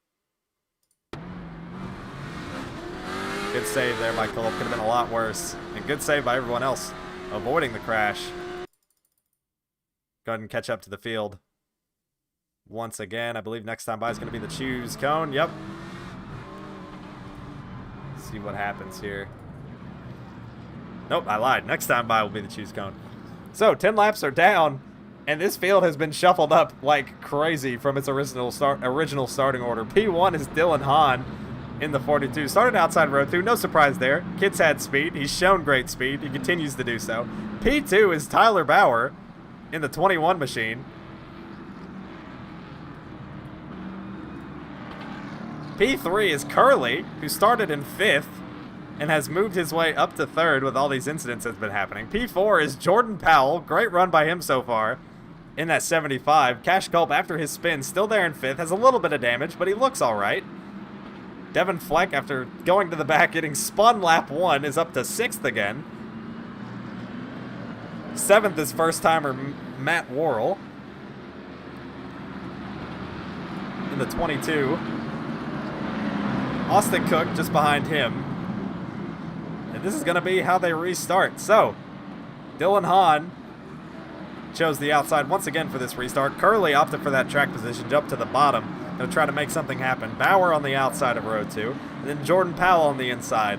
Good save there by Culp. Could have been a lot worse. And good save by everyone else avoiding the crash. Go ahead and catch up to the field. Once again, I believe next time by is going to be the choose cone. Yep. See what happens here. Nope, I lied. Next time by will be the choose cone. So 10 laps are down, and this field has been shuffled up like crazy from its original starting order. P1 is Dylan Hahn in the 42. Started outside row 2. No surprise there. Kid's had speed. He's shown great speed. He continues to do so. P2 is Tyler Bauer in the 21 machine. P3 is Curley, who started in 5th and has moved his way up to 3rd with all these incidents that's been happening. P4 is Jordan Powell. Great run by him so far in that 75. Cash Culp, after his spin, still there in 5th. Has a little bit of damage, but he looks all right. Devin Fleck, after going to the back, getting spun lap 1, is up to 6th again. 7th is first-timer Matt Worrell. in the 22. Austin Cook just behind him. And this is going to be how they restart. So, Dylan Hahn chose the outside once again for this restart. Curley opted for that track position, jumped to the bottom. Going to try to make something happen. Bauer on the outside of row 2. And then Jordan Powell on the inside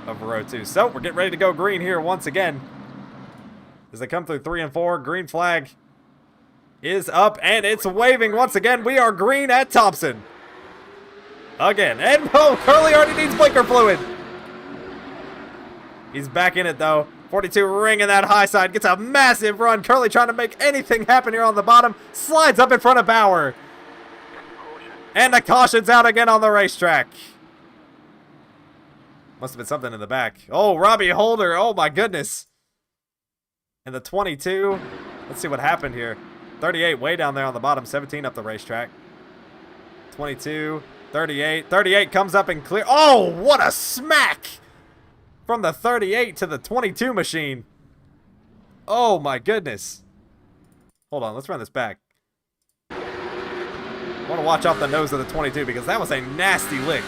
of row 2. So, we're getting ready to go green here once again. As they come through 3 and 4, green flag is up, and it's waving once again. We are green at Thompson. Again. And, oh, Curley already needs blinker fluid. He's back in it, though. 42 ringing that high side. Gets a massive run. Curley trying to make anything happen here on the bottom. Slides up in front of Bauer. And the caution's out again on the racetrack. Must have been something in the back. Oh, Robbie Holder. Oh, my goodness. And the 22. Let's see what happened here. 38 way down there on the bottom. 17 up the racetrack. 22. 38. 38 comes up and clear. Oh, what a smack. From the 38 to the 22 machine. Oh, my goodness. Hold on. Let's run this back. I want to watch off the nose of the 22 because that was a nasty lick.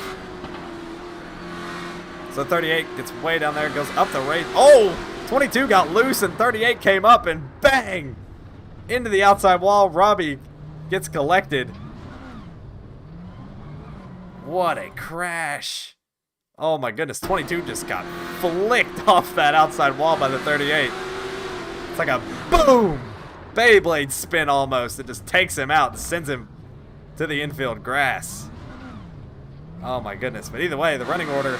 So 38 gets way down there, goes up the race. Oh, 22 got loose and 38 came up and bang! Into the outside wall. Robbie gets collected. What a crash. Oh my goodness, 22 just got flicked off that outside wall by the 38. It's like a boom! Beyblade spin almost. It just takes him out and sends him to the infield grass. Oh my goodness. But either way, the running order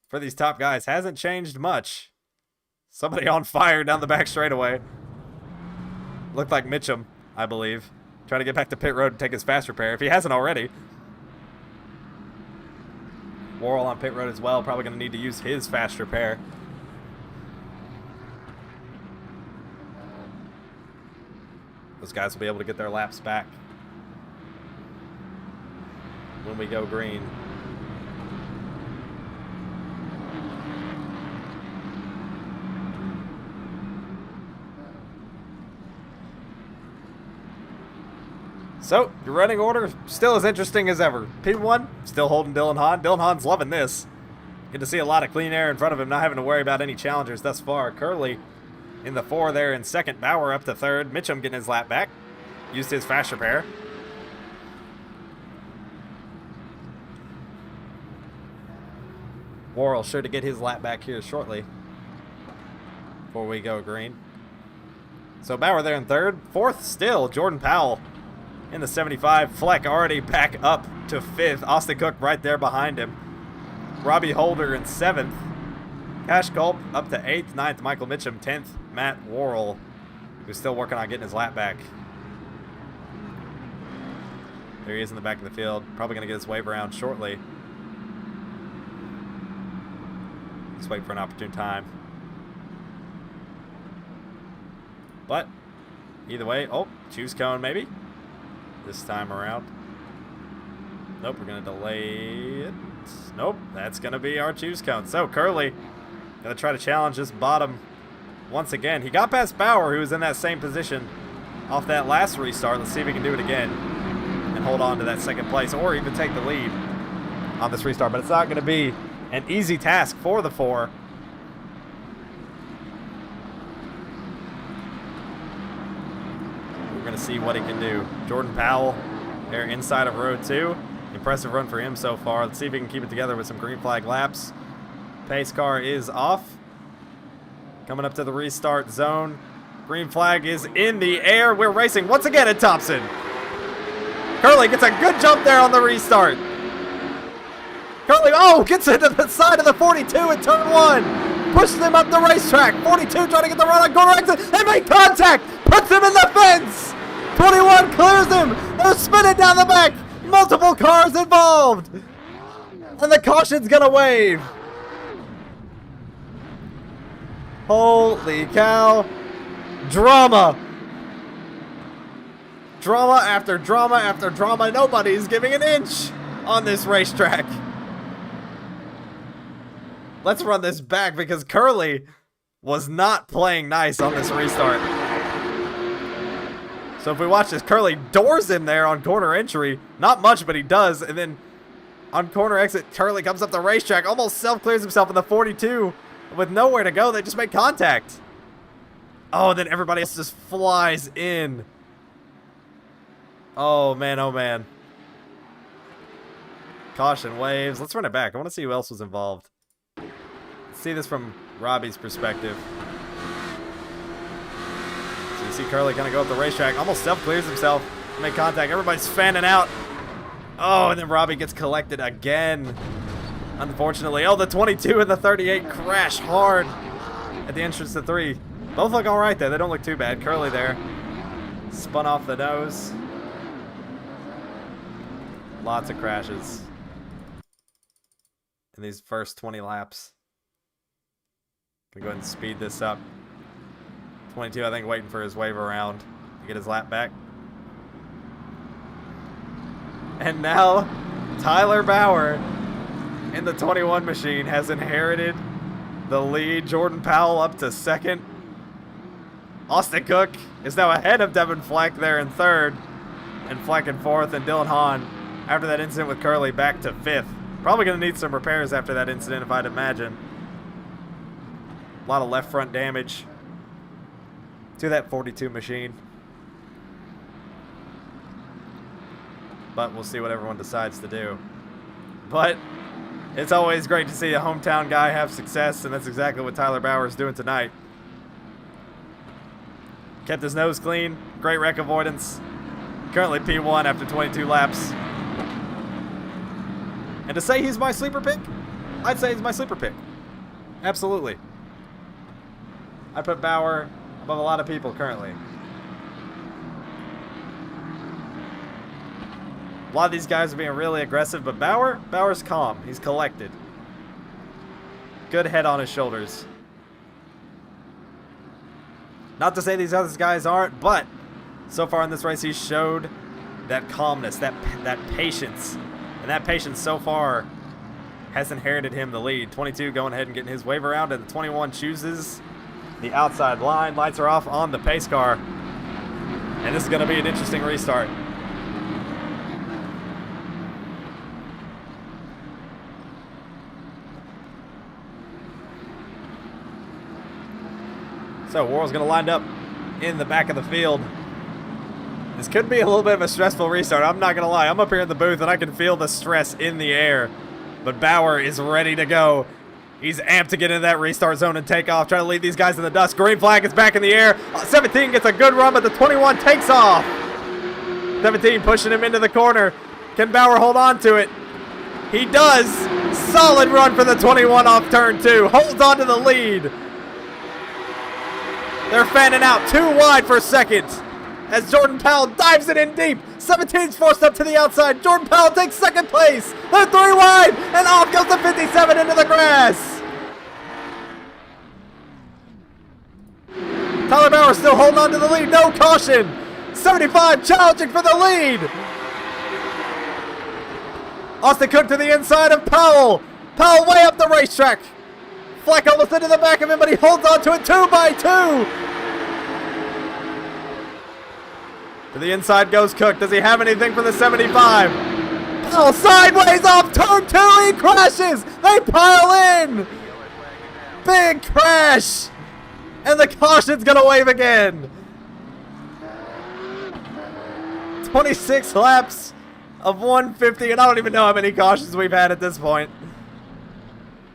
for these top guys hasn't changed much. Somebody on fire down the back straightaway. Looked like Mitchum, I believe. Trying to get back to pit road and take his fast repair, if he hasn't already. Worrell on pit road as well. Probably going to need to use his fast repair. Those guys will be able to get their laps back when we go green. So, your running order still as interesting as ever. P1, still holding Dylan Hahn. Dylan Hahn's loving this. Good to see a lot of clean air in front of him, not having to worry about any challengers thus far. Curley in the 4 there in second. Bauer up to third. Mitchum getting his lap back. Used his fast repair. Worrell sure to get his lap back here shortly before we go green. So Bauer there in third. Fourth still, Jordan Powell in the 75. Fleck already back up to 5th. Austin Cook right there behind him. Robbie Holder in 7th. Cash Culp up to 8th. 9th, Michael Mitchum. 10th, Matt Worrell, who's still working on getting his lap back. There he is in the back of the field. Probably going to get his wave around shortly. Just wait for an opportune time. But either way, oh, choose cone maybe. This time around. Nope, we're going to delay it. Nope, that's going to be our choose cone. So Curley going to try to challenge this bottom once again. He got past Bauer, who was in that same position off that last restart. Let's see if he can do it again and hold on to that second place or even take the lead on this restart. But it's not going to be an easy task for the 4. We're going to see what he can do. Jordan Powell there inside of row 2. Impressive run for him so far. Let's see if he can keep it together with some green flag laps. Pace car is off. Coming up to the restart zone. Green flag is in the air. We're racing once again at Thompson. Curley gets a good jump there on the restart. Curley, oh, gets into the side of the 42 in turn 1. Pushes him up the racetrack. 42 trying to get the run on corner exit and make contact. Puts him in the fence. 21 clears him. They're spinning down the back. Multiple cars involved. And the caution's going to wave. Holy cow. Drama. Drama after drama after drama. Nobody's giving an inch on this racetrack. Let's run this back because Curley was not playing nice on this restart. So if we watch this, Curly doors him there on corner entry. Not much, but he does. And then on corner exit, Curly comes up the racetrack, almost self-clears himself in the 42 with nowhere to go. They just make contact. Oh, and then everybody else just flies in. Oh, man, oh, man. Caution waves. Let's run it back. I want to see who else was involved. Let's see this from Robbie's perspective. So you see Curly kind of go up the racetrack, almost self-clears himself, make contact. Everybody's fanning out. Oh, and then Robbie gets collected again. Unfortunately. Oh, the 22 and the 38 crash hard at the entrance to 3. Both look all right there. They don't look too bad. Curly there. Spun off the nose. Lots of crashes in these first 20 laps. Gonna go ahead and speed this up. 22, I think, waiting for his wave around to get his lap back. And now, Tyler Bauer in the 21 machine has inherited the lead. Jordan Powell up to second. Austin Cook is now ahead of Devin Fleck there in third. And Fleck in fourth. And Dylan Hahn, after that incident with Curly, back to fifth. Probably going to need some repairs after that incident, if I'd imagine. A lot of left front damage to that 42 machine. But we'll see what everyone decides to do. But it's always great to see a hometown guy have success, and that's exactly what Tyler Bauer is doing tonight. Kept his nose clean, great wreck avoidance. Currently P1 after 22 laps. And to say he's my sleeper pick, I'd say he's my sleeper pick. Absolutely. I put Bauer above a lot of people currently. A lot of these guys are being really aggressive, but Bauer's calm. He's collected. Good head on his shoulders. Not to say these other guys aren't, but so far in this race, he showed that calmness, that patience. And that patience so far has inherited him the lead. 22 going ahead and getting his wave around, and the 21 chooses the outside line. Lights are off on the pace car. And this is going to be an interesting restart. So Worrell's going to line up in the back of the field. This could be a little bit of a stressful restart. I'm not going to lie. I'm up here in the booth, and I can feel the stress in the air. But Bauer is ready to go. He's amped to get into that restart zone and take off. Trying to lead these guys in the dust. Green flag is back in the air. 17 gets a good run, but the 21 takes off. 17 pushing him into the corner. Can Bauer hold on to it? He does. Solid run for the 21 off turn 2. Holds on to the lead. They're fanning out 2 wide for second as Jordan Powell dives it in deep. 17's forced up to the outside. Jordan Powell takes second place. They're 3 wide, and off goes the 57 into the grass. Tyler Bauer still holding on to the lead. No caution. 75 challenging for the lead. Austin Cook to the inside of Powell. Powell way up the racetrack. Fleck almost into the back of him, but he holds on to it 2 by 2. To the inside goes Cook. Does he have anything for the 75? Powell sideways off turn 2. He crashes. They pile in. Big crash. And the caution's going to wave again. 26 laps of 150, and I don't even know how many cautions we've had at this point.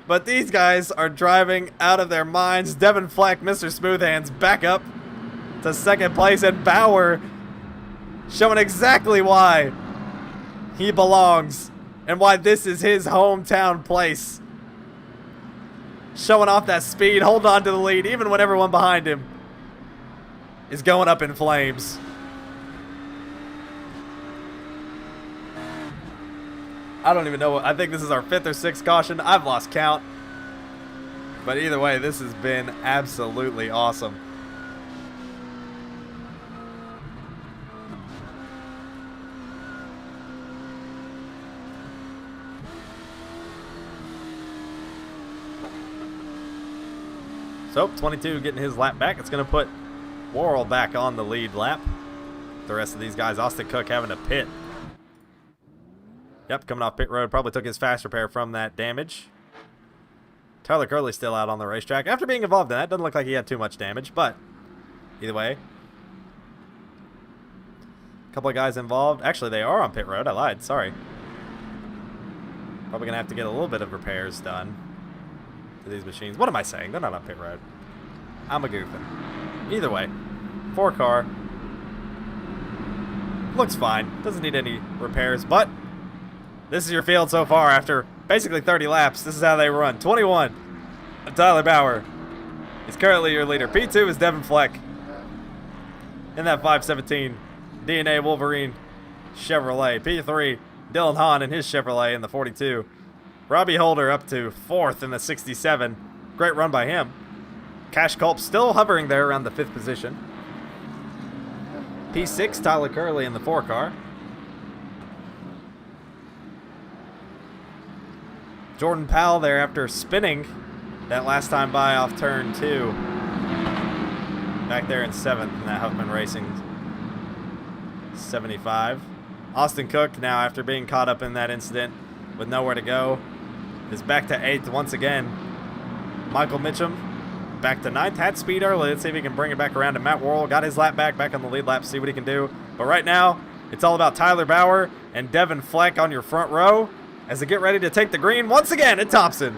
But these guys are driving out of their minds. Devin Fleck, Mr. Smoothhands, back up to second place. And Bauer showing exactly why he belongs and why this is his hometown place. Showing off that speed, holding on to the lead, even when everyone behind him is going up in flames. I don't even know. I think this is our 5th or 6th caution. I've lost count. But either way, this has been absolutely awesome. So, 22 getting his lap back. It's going to put Worrell back on the lead lap. the rest of these guys. Austin Cook having to pit. Yep, coming off pit road. Probably took his fast repair from that damage. Tyler Curley still out on the racetrack. After being involved in that, doesn't look like he had too much damage, but either way. A couple of guys involved. Actually, they are on pit road. I lied. Sorry. Probably going to have to get a little bit of repairs done to these machines. What am I saying? They're not on pit road. I'm a goofing. Either way. 4-car. Looks fine. Doesn't need any repairs, but this is your field so far after basically 30 laps. This is how they run. 21. Tyler Bauer is currently your leader. P2 is Devin Fleck in that 517 DNA Wolverine Chevrolet. P3, Dylan Hahn in his Chevrolet in the 42. Robbie Holder up to 4th in the 67. Great run by him. Cash Culp still hovering there around the 5th position. P6, Tyler Curley in the 4-car. Jordan Powell there after spinning that last time by off turn 2. Back there in 7th in that Huffman Racing 75. Austin Cook now after being caught up in that incident with nowhere to go is back to 8th once again. Michael Mitchum back to 9th. Had speed early. Let's see if he can bring it back around to Matt Worrell. Got his lap back on the lead lap. See what he can do. But right now, it's all about Tyler Bauer and Devin Fleck on your front row as they get ready to take the green once again at Thompson.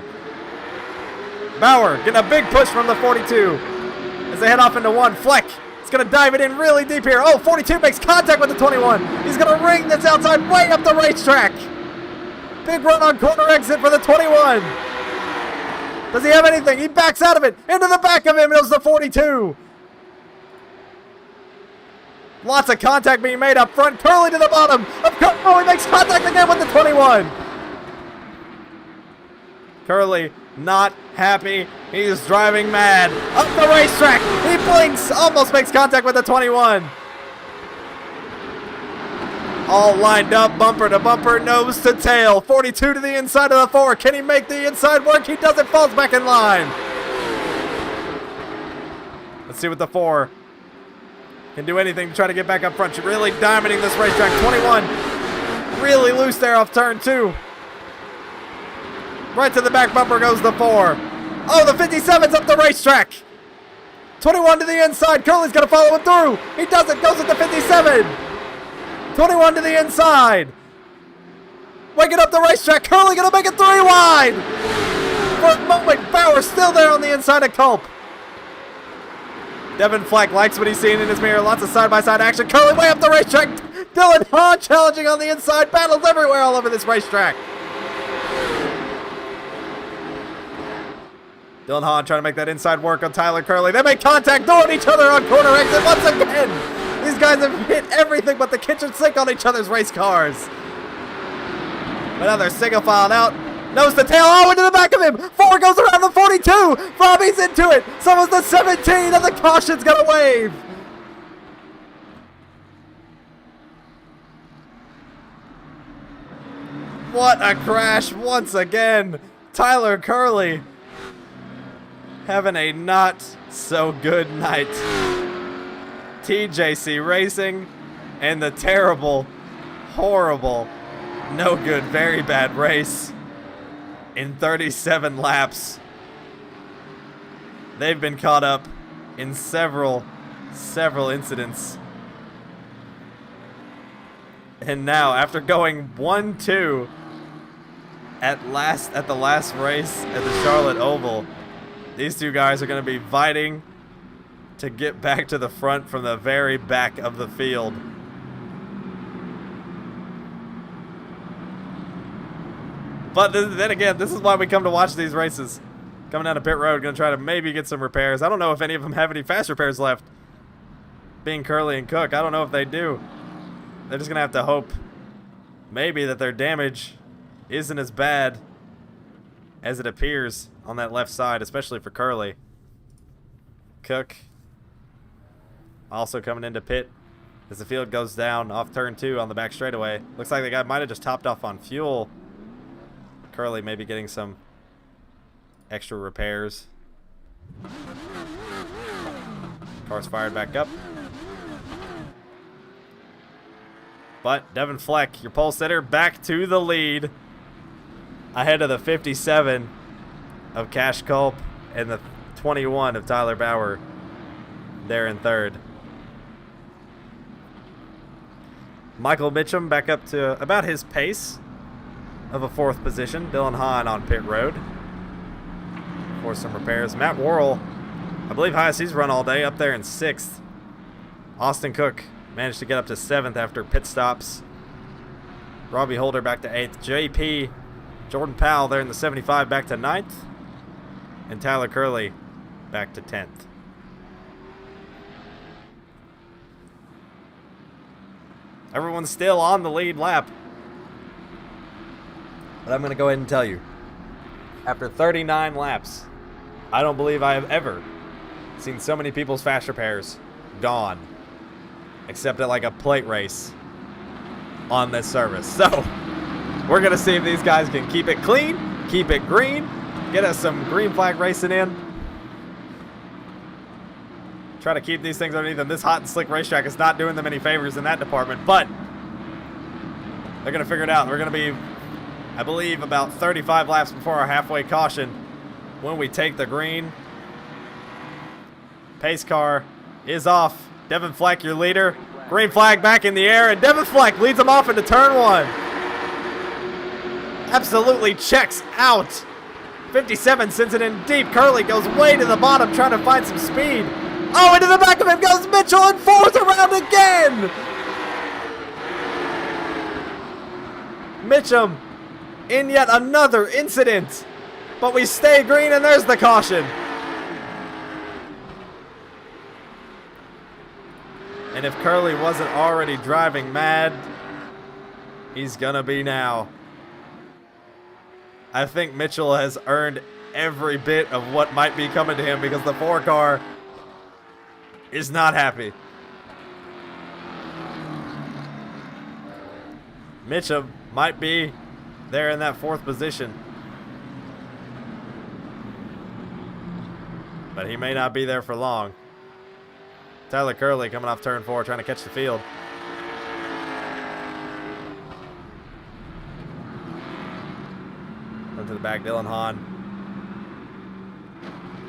Bauer getting a big push from the 42 as they head off into 1. Fleck is going to dive it in really deep here. Oh, 42 makes contact with the 21. He's going to ring this outside way up the racetrack. Big run on corner exit for the 21. Does he have anything? He backs out of it. Into the back of him goes the 42. Lots of contact being made up front. Curley to the bottom. Oh, he makes contact again with the 21. Curley not happy. He's driving mad. Up the racetrack. He blinks. Almost makes contact with the 21. All lined up, bumper to bumper, nose to tail. 42 to the inside of the 4. Can he make the inside work? He doesn't. Falls back in line. Let's see what the 4 can do anything to try to get back up front. She's really dominating this racetrack. 21 really loose there off turn 2. Right to the back bumper goes the 4. Oh, the 57's up the racetrack. 21 to the inside. Curley's going to follow him through. He doesn't. Goes with the 57. 21 to the inside. Waking up the racetrack. Curley going to make it 3 wide. For a moment, Bauer still there on the inside of Culp. Devin Fleck likes what he's seeing in his mirror. Lots of side-by-side action. Curley way up the racetrack. Dylan Hahn challenging on the inside. Battles everywhere all over this racetrack. Dylan Hahn trying to make that inside work on Tyler Curley. They make contact, throwing each other on corner exit once again. These guys have hit everything but the kitchen sink on each other's race cars. But now they're single filed out. Nose to tail, oh, into the back of him. 4 goes around the 42. Bobby's into it. So is the 17, and the caution's going to wave. What a crash once again. Tyler Curley having a not so good night. TJC Racing and the terrible, horrible, no good, very bad race in 37 laps. They've been caught up in several incidents. And now, after going 1-2 at the last race at the Charlotte Oval, these two guys are going to be fighting to get back to the front from the very back of the field. But then again, this is why we come to watch these races. Coming down to pit road, going to try to maybe get some repairs. I don't know if any of them have any fast repairs left. Being Curley and Cook, I don't know if they do. They're just going to have to hope maybe that their damage isn't as bad as it appears on that left side, especially for Curley. Cook also coming into pit as the field goes down off turn 2 on the back straightaway. Looks like the guy might have just topped off on fuel. Curley maybe getting some extra repairs. Car's fired back up. But Devin Fleck, your pole sitter, back to the lead. Ahead of the 57 of Cash Culp and the 21 of Tyler Bauer there in third. Michael Mitchum back up to about his pace of a fourth position. Dylan Hahn on pit road for some repairs. Matt Worrell, I believe highest he's run all day, up there in sixth. Austin Cook managed to get up to seventh after pit stops. Robbie Holder back to eighth. JP, Jordan Powell there in the 75 back to ninth. And Tyler Curley back to 10th. Everyone's still on the lead lap. But I'm going to go ahead and tell you, after 39 laps, I don't believe I have ever seen so many people's fast repairs gone, except at like a plate race on this service. So we're going to see if these guys can keep it clean, keep it green, get us some green flag racing in. Try to keep these things underneath them. This hot and slick racetrack is not doing them any favors in that department, but they're going to figure it out. We're going to be, I believe, about 35 laps before our halfway caution when we take the green. Pace car is off. Devin Fleck, your leader. Green flag back in the air, and Devin Fleck leads them off into turn one. Absolutely checks out. 57 sends it in deep. Curley goes way to the bottom trying to find some speed. Oh, into the back of him goes Mitchell and fourth around again. Mitchum in yet another incident. But we stay green, and there's the caution. And if Curley wasn't already driving mad, he's gonna be now. I think Mitchell has earned every bit of what might be coming to him because the 4 car is not happy. Mitchum might be there in that 4th position, but he may not be there for long. Tyler Curley coming off turn 4, trying to catch the field. Into the back, Dylan Hahn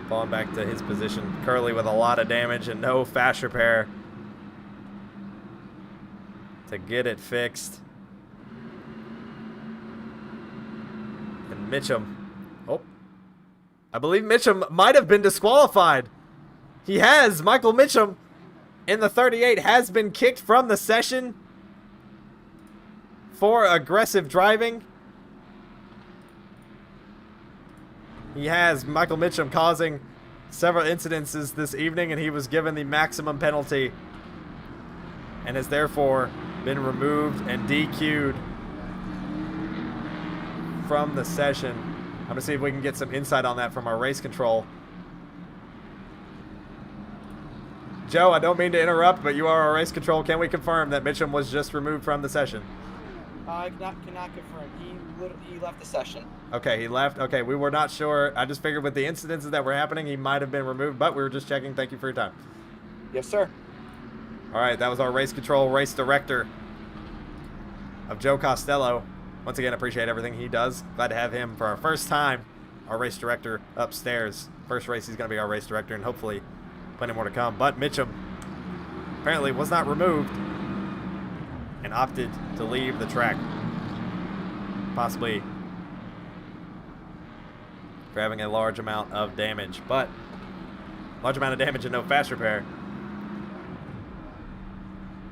falling back to his position. Curley with a lot of damage and no fast repair to get it fixed. And Mitchum, oh, I believe Mitchum might have been disqualified. He has. Michael Mitchum in the 38 has been kicked from the session for aggressive driving. He has. Michael Mitchum causing several incidences this evening, and he was given the maximum penalty and has therefore been removed and DQ'd from the session. I'm going to see if we can get some insight on that from our race control. Joe, I don't mean to interrupt, but you are our race control. Can we confirm that Mitchum was just removed from the session? I cannot confirm. He left the session. Okay, he left. Okay, we were not sure. I just figured with the incidences that were happening, he might have been removed, but we were just checking. Thank you for your time. Yes, sir. All right, that was our race control race director of Joe Costello. Once again, appreciate everything he does. Glad to have him for our first time, our race director upstairs. First race, he's going to be our race director, and hopefully plenty more to come. But Mitchum apparently was not removed and opted to leave the track. Possibly for having a large amount of damage, but large amount of damage and no fast repair.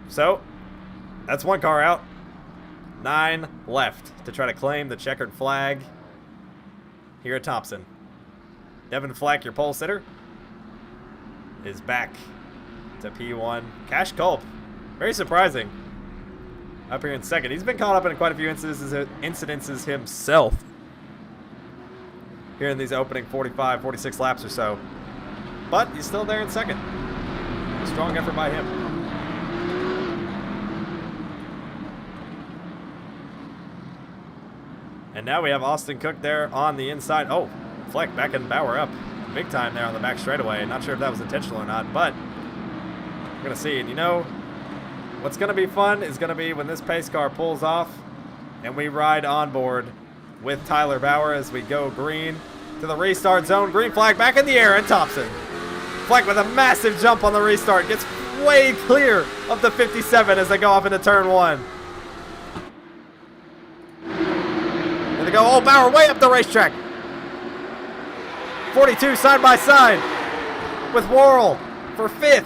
So that's 1 car out. 9 left to try to claim the checkered flag here at Thompson. Devin Fleck, your pole sitter, is back to P1. Cash Culp, very surprising, up here in second. He's been caught up in quite a few incidences himself here in these opening 45, 46 laps or so. But he's still there in second. A strong effort by him. And now we have Austin Cook there on the inside. Oh, Fleck backing Bauer up big time there on the back straightaway. Not sure if that was intentional or not, but we're going to see. And you know, what's going to be fun is going to be when this pace car pulls off and we ride on board with Tyler Bauer as we go green to the restart zone. Green flag back in the air, and Thompson. Fleck with a massive jump on the restart. Gets way clear of the 57 as they go off into turn 1. There they go. Oh, Bauer way up the racetrack. 42 side by side with Worrell for 5th.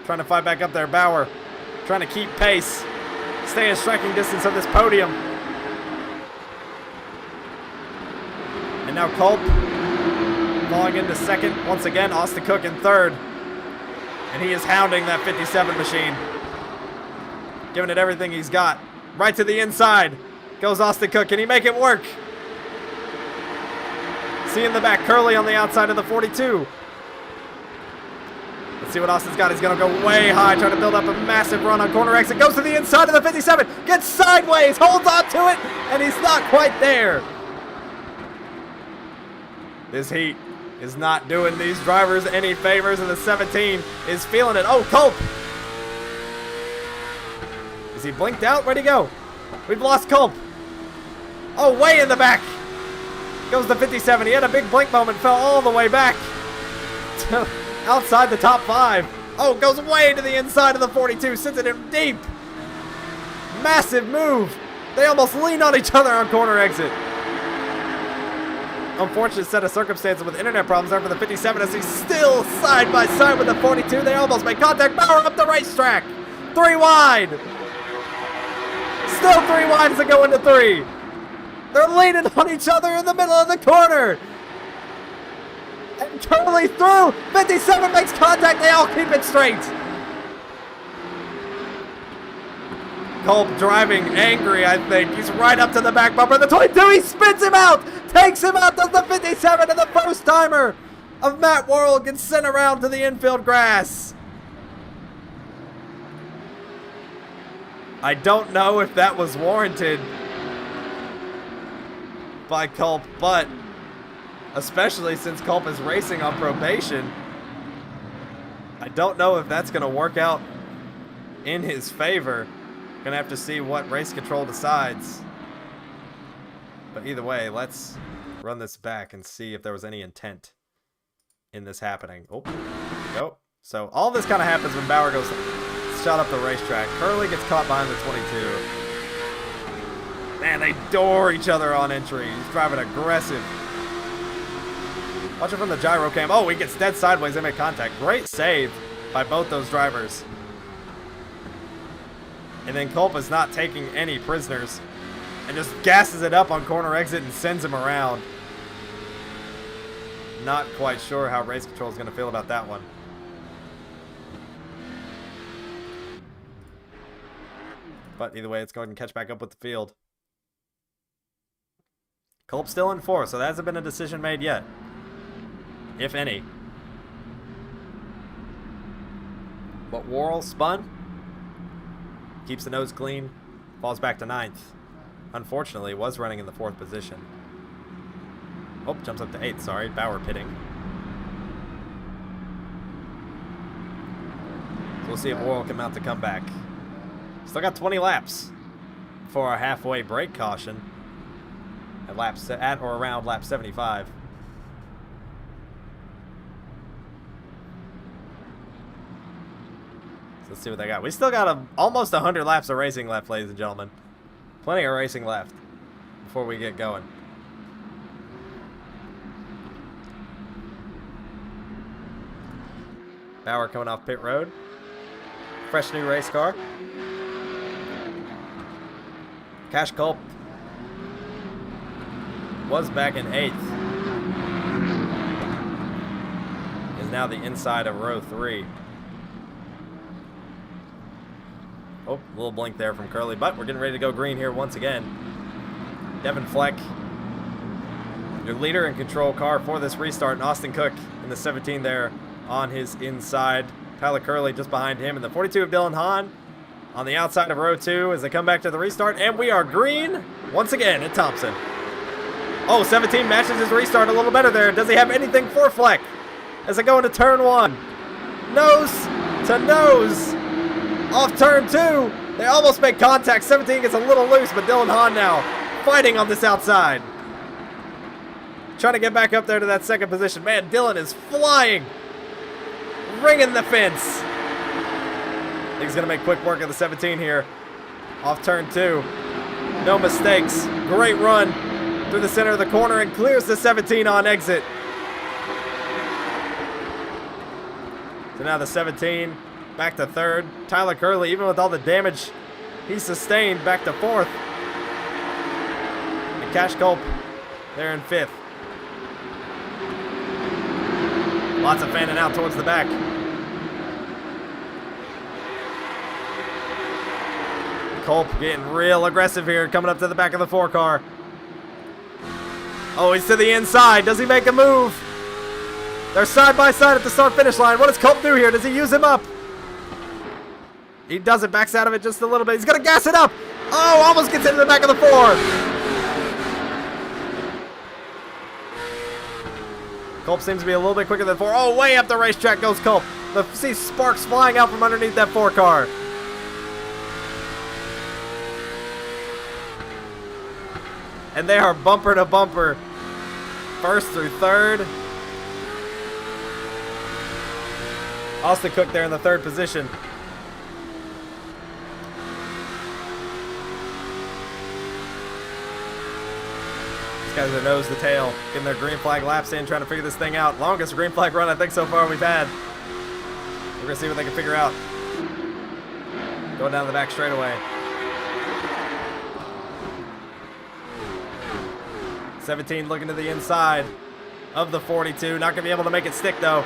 Trying to fight back up there. Bauer trying to keep pace. Stay in striking distance of this podium. And now Culp falling into 2nd. Once again, Austin Cook in 3rd. And he is hounding that 57 machine. Giving it everything he's got. Right to the inside goes Austin Cook. Can he make it work? See in the back, Curley on the outside of the 42. Let's see what Austin's got. He's going to go way high, trying to build up a massive run on corner exit. Goes to the inside of the 57. Gets sideways, holds on to it, and he's not quite there. This heat is not doing these drivers any favors, and the 17 is feeling it. Oh, Culp. Is he blinked out? Where'd he go? We've lost Culp. Oh, way in the back goes the 57. He had a big blink moment, fell all the way back to outside the top 5. Oh, goes way to the inside of the 42, sends it in deep. Massive move. They almost lean on each other on corner exit. Unfortunate set of circumstances with internet problems there for the 57 as he's still side by side with the 42. They almost make contact. Bauer up the racetrack. 3 wide. Still 3 wide as they go into 3. They're leaning on each other in the middle of the corner. And Curley through. 57 makes contact. They all keep it straight. Culp driving angry, I think. He's right up to the back bumper. The 22, he spins him out. Takes him out. Does the 57, and the first timer of Matt Worrell gets sent around to the infield grass. I don't know if that was warranted by Culp, but especially since Culp is racing on probation, I don't know if that's going to work out in his favor. Going to have to see what race control decides. But either way, let's run this back and see if there was any intent in this happening. Oh, go. So all this kind of happens when Bauer goes shot up the racetrack. Curley gets caught behind the 22. Man, they door each other on entry. He's driving aggressive. Watch it from the gyro cam. Oh, he gets dead sideways. They make contact. Great save by both those drivers. And then Culp is not taking any prisoners and just gasses it up on corner exit and sends him around. Not quite sure how race control is going to feel about that one. But either way, it's going to catch back up with the field. Culp still in 4th, so there hasn't been a decision made yet. If any. But Worrell spun. Keeps the nose clean. Falls back to 9th. Unfortunately, was running in the 4th position. Oh, jumps up to 8th. Sorry, Bauer pitting. So we'll see if Worrell can mount the comeback. Still got 20 laps for our halfway break caution at or around lap 75. So let's see what they got. We still got almost 100 laps of racing left, ladies and gentlemen. Plenty of racing left before we get going. Bauer coming off pit road. Fresh new race car. Cash Culp was back in 8th. Is now the inside of row 3. Oh, a little blink there from Curley, but we're getting ready to go green here once again. Devin Fleck, your leader and control car for this restart, and Austin Cook in the 17 there on his inside. Tyler Curley just behind him, and the 42 of Dylan Hahn on the outside of row 2 as they come back to the restart, and we are green once again at Thompson. Oh, 17 matches his restart a little better there. Does he have anything for Fleck as they go into turn 1? Nose to nose. Off turn 2. They almost make contact. 17 gets a little loose, but Dylan Hahn now fighting on this outside. Trying to get back up there to that second position. Man, Dylan is flying. Ringing the fence. I think he's going to make quick work of the 17 here. Off turn 2. No mistakes. Great run through the center of the corner and clears the 17 on exit. So now the 17 back to third. Tyler Curley, even with all the damage he sustained, back to fourth. And Cash Culp there in fifth. Lots of fanning out towards the back. Culp getting real aggressive here, coming up to the back of the 4 car. Oh, he's to the inside. Does he make a move? They're side by side at the start-finish line. What does Culp do here? Does he use him up? He doesn't. Backs out of it just a little bit. He's going to gas it up. Oh, almost gets into the back of the 4. Culp seems to be a little bit quicker than 4. Oh, way up the racetrack goes Culp. See sparks flying out from underneath that 4 car. And they are bumper to bumper. First through third. Austin Cook there in the third position. These guys are nose to tail, getting their green flag laps in, trying to figure this thing out. Longest green flag run I think so far we've had. We're gonna see what they can figure out. Going down the back straightaway. 17 looking to the inside of the 42. Not gonna be able to make it stick though.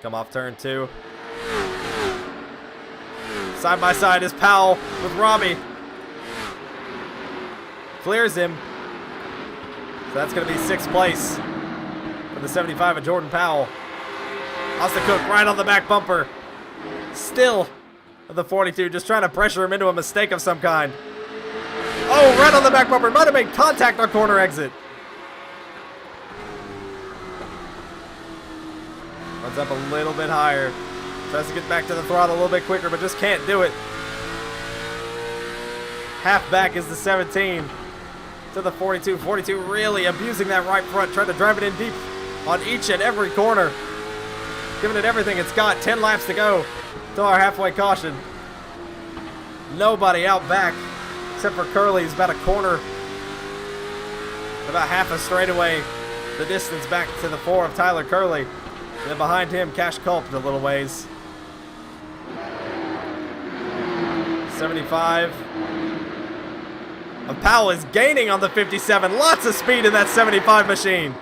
Come off turn 2. Side by side is Powell with Robbie. Clears him. So that's going to be 6th place for the 75 of Jordan Powell. Austin Cook right on the back bumper. Still of the 42, just trying to pressure him into a mistake of some kind. Oh, right on the back bumper. Might have made contact on corner exit. Runs up a little bit higher. Tries to get back to the throttle a little bit quicker, but just can't do it. Half back is the 17 to the 42. 42 really abusing that right front, trying to drive it in deep on each and every corner. Giving it everything it's got. 10 laps to go to our halfway caution. Nobody out back except for Curley. He's about a corner, about half a straightaway the distance back to the 4 of Tyler Curley. And then behind him, Cash Culp a little ways. 75 of Powell is gaining on the 57. Lots of speed in that 75 machine.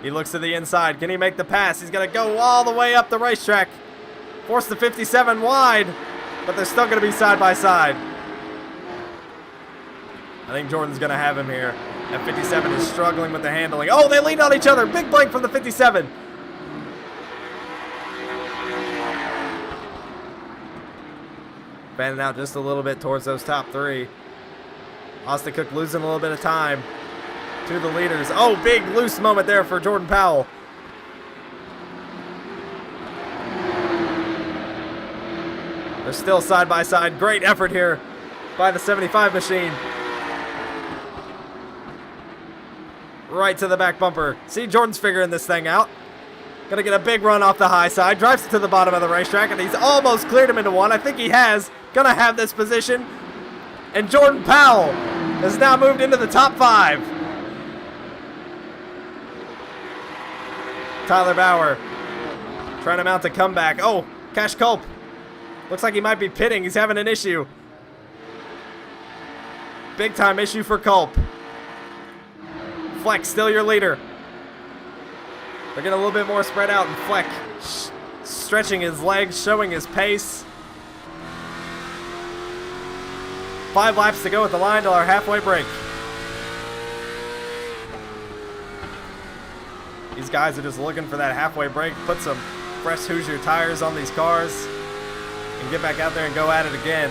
He looks to the inside. Can he make the pass? He's going to go all the way up the racetrack. Force the 57 wide, but they're still going to be side by side. I think Jordan's going to have him here. That 57 is struggling with the handling. Oh, they lean on each other. Big blank from the 57. Fanning out just a little bit towards those top 3. Austin Cook losing a little bit of time to the leaders. Oh, big loose moment there for Jordan Powell. They're still side by side. Great effort here by the 75 machine. Right to the back bumper. See, Jordan's figuring this thing out. Gonna get a big run off the high side. Drives it to the bottom of the racetrack, and he's almost cleared him into one. I think he has. Gonna have this position. And Jordan Powell has now moved into the top 5. Tyler Bauer trying to mount a comeback. Oh, Cash Culp. Looks like he might be pitting. He's having an issue. Big time issue for Culp. Fleck still your leader. They're getting a little bit more spread out, and Fleck stretching his legs, showing his pace. 5 laps to go at the line till our halfway break. These guys are just looking for that halfway break, put some fresh Hoosier tires on these cars, and get back out there and go at it again.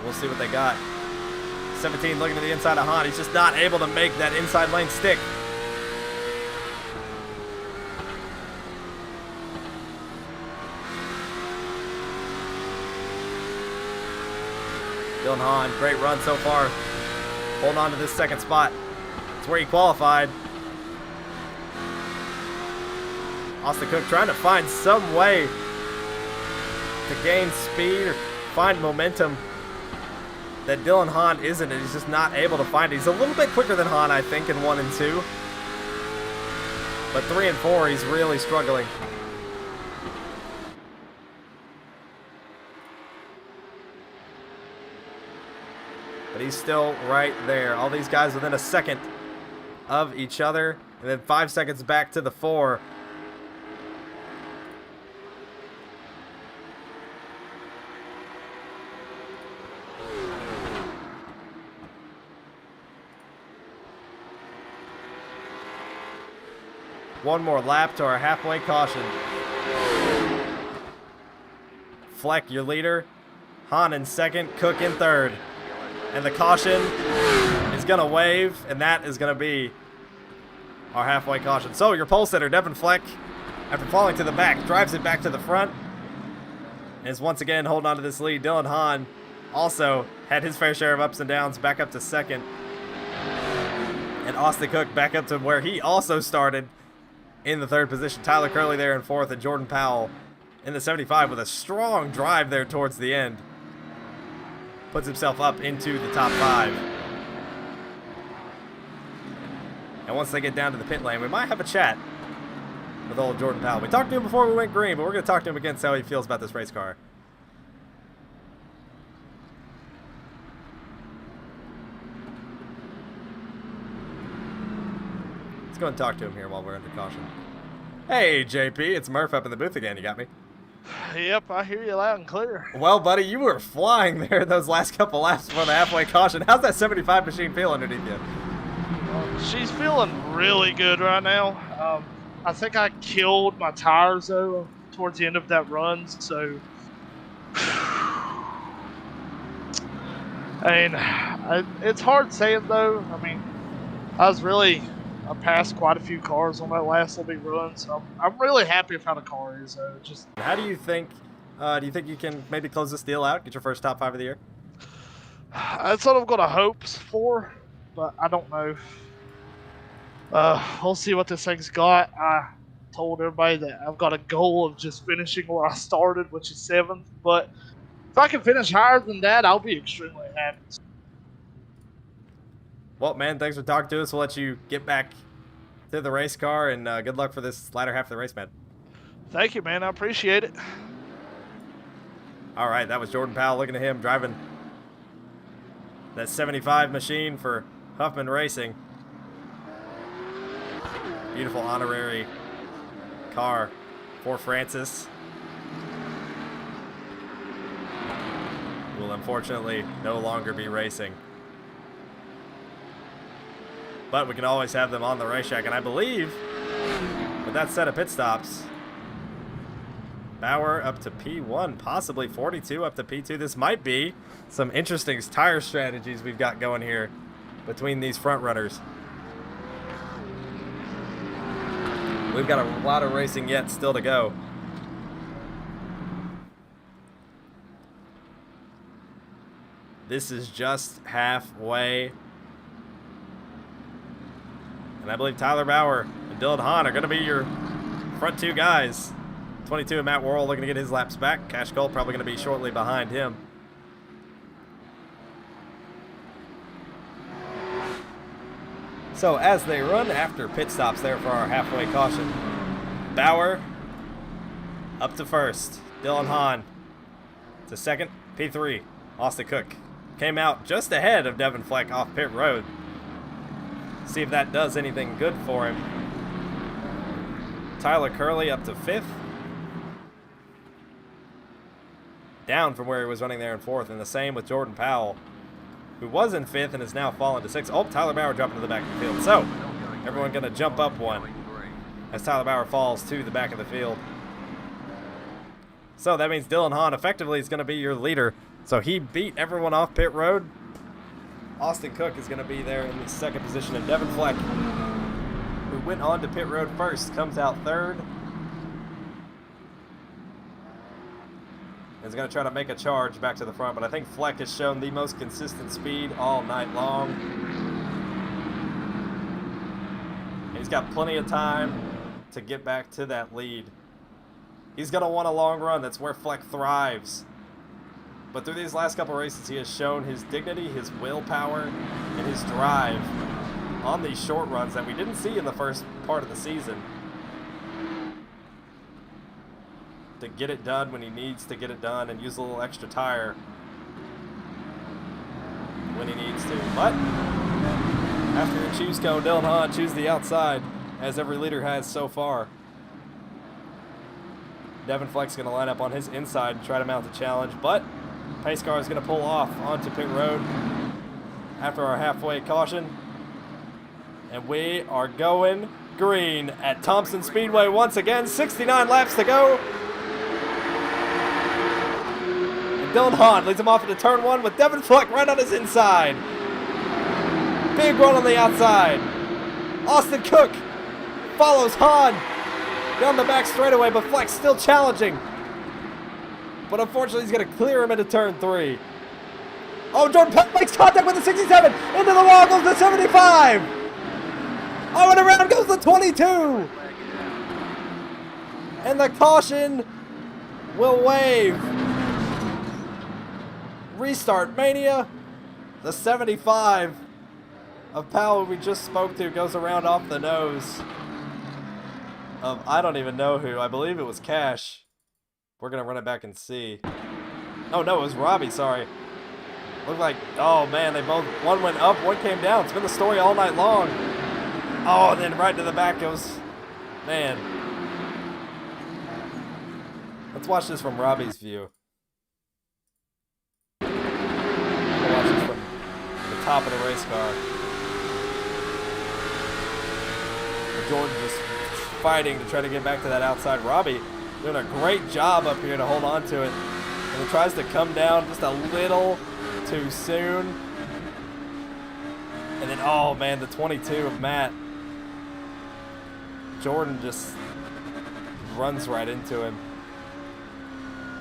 We'll see what they got. 17 looking to the inside of Hahn. He's just not able to make that inside lane stick. Dylan Hahn, great run so far. Holding on to this second spot. It's where he qualified. Austin Cook trying to find some way to gain speed or find momentum that Dylan Hahn isn't, and he's just not able to find it. He's a little bit quicker than Hahn, I think, in 1 and 2. But 3 and 4, he's really struggling. But he's still right there. All these guys within a second of each other. And then 5 seconds back to the 4. One more lap to our halfway caution. Fleck, your leader. Hahn in second, Cook in third. And the caution is going to wave, and that is going to be our halfway caution. So your pole sitter, Devin Fleck, after falling to the back, drives it back to the front. And is once again holding on to this lead. Dylan Hahn also had his fair share of ups and downs, back up to second. And Austin Cook back up to where he also started in the third position. Tyler Curley there in fourth, and Jordan Powell in the 75 with a strong drive there towards the end. Puts himself up into the top 5. And once they get down to the pit lane, we might have a chat with old Jordan Powell. We talked to him before we went green, but we're going to talk to him again, see how he feels about this race car. Let's go and talk to him here while we're under caution. Hey, JP, it's Murph up in the booth again. You got me? Yep, I hear you loud and clear. Well, buddy, you were flying there those last couple laps before the halfway caution. How's that 75 machine feel underneath you? She's feeling really good right now. I think I killed my tires, though, towards the end of that run, so... I mean, it's hard saying, though. I mean, I passed quite a few cars on that last little bit run, so I'm really happy with how the car is. Just how do you think you can maybe close this deal out, get your first top 5 of the year? that's what I'm gonna hope for, but I don't know. We'll see what this thing's got. I told everybody that I've got a goal of just finishing where I started, which is 7th. But if I can finish higher than that, I'll be extremely happy. Well, man, thanks for talking to us. We'll let you get back to the race car, and good luck for this latter half of the race, man. Thank you, man. I appreciate it. All right, that was Jordan Powell. Looking at him driving that 75 machine for Huffman Racing. Beautiful honorary car for Francis, who will unfortunately no longer be racing. But we can always have them on the racetrack, and I believe with that set of pit stops, Bauer up to P1, possibly 42 up to P2. This might be some interesting tire strategies we've got going here between these front runners. We've got a lot of racing yet still to go. This is just halfway. And I believe Tyler Bauer and Dylan Hahn are going to be your front 2 guys. 22 and Matt Worrell looking to get his laps back. Cash Cole probably going to be shortly behind him. So as they run after pit stops there for our halfway caution, Bauer up to first. Dylan Hahn to second. P3, Austin Cook came out just ahead of Devin Fleck off pit road. See if that does anything good for him. Tyler Curley up to 5th. Down from where he was running there in 4th. And the same with Jordan Powell, who was in 5th and is now fallen to 6th. Oh, Tyler Bauer dropping to the back of the field. So, everyone going to jump up one as Tyler Bauer falls to the back of the field. So, that means Dylan Hahn effectively is going to be your leader So he beat everyone off pit road. Austin Cook is going to be there in the second position, and Devin Fleck, who went on to pit road first, comes out third. Is going to try to make a charge back to the front, but I think Fleck has shown the most consistent speed all night long. And he's got plenty of time to get back to that lead. He's going to want a long run. That's where Fleck thrives. But through these last couple races, he has shown his dignity, his willpower, and his drive on these short runs that we didn't see in the first part of the season. To get it done when he needs to get it done and use a little extra tire when he needs to. But after the choose cone, Dylan Hahn choose the outside, as every leader has so far. Devin Fleck's going to line up on his inside and try to mount the challenge, but pace car is going to pull off onto pit road after our halfway caution. And we are going green at Thompson Speedway once again. 69 laps to go. Dylan Hahn leads him off into turn one with Devin Fleck right on his inside. Big run on the outside. Austin Cook follows Hahn down the back straightaway, but Fleck's still challenging. But unfortunately, he's going to clear him into turn three. Oh, Jordan Peck makes contact with the 67. Into the wall goes the 75. Oh, and around goes the 22. And the caution will wave. Restart Mania. The 75 of Powell we just spoke to goes around off the nose of I don't even know who. I believe it was Cash. We're going to run it back and see. Oh, no, it was Robbie. Sorry. Looked like, oh, man, they both, one went up, one came down. It's been the story all night long. Oh, and then right to the back goes, man. Let's watch this from Robbie's view. Watch this from the top of the race car. Jordan just fighting to try to get back to that outside. Robbie doing a great job up here to hold on to it. And he tries to come down just a little too soon. And then, oh man, the 22 of Matt. Jordan just runs right into him.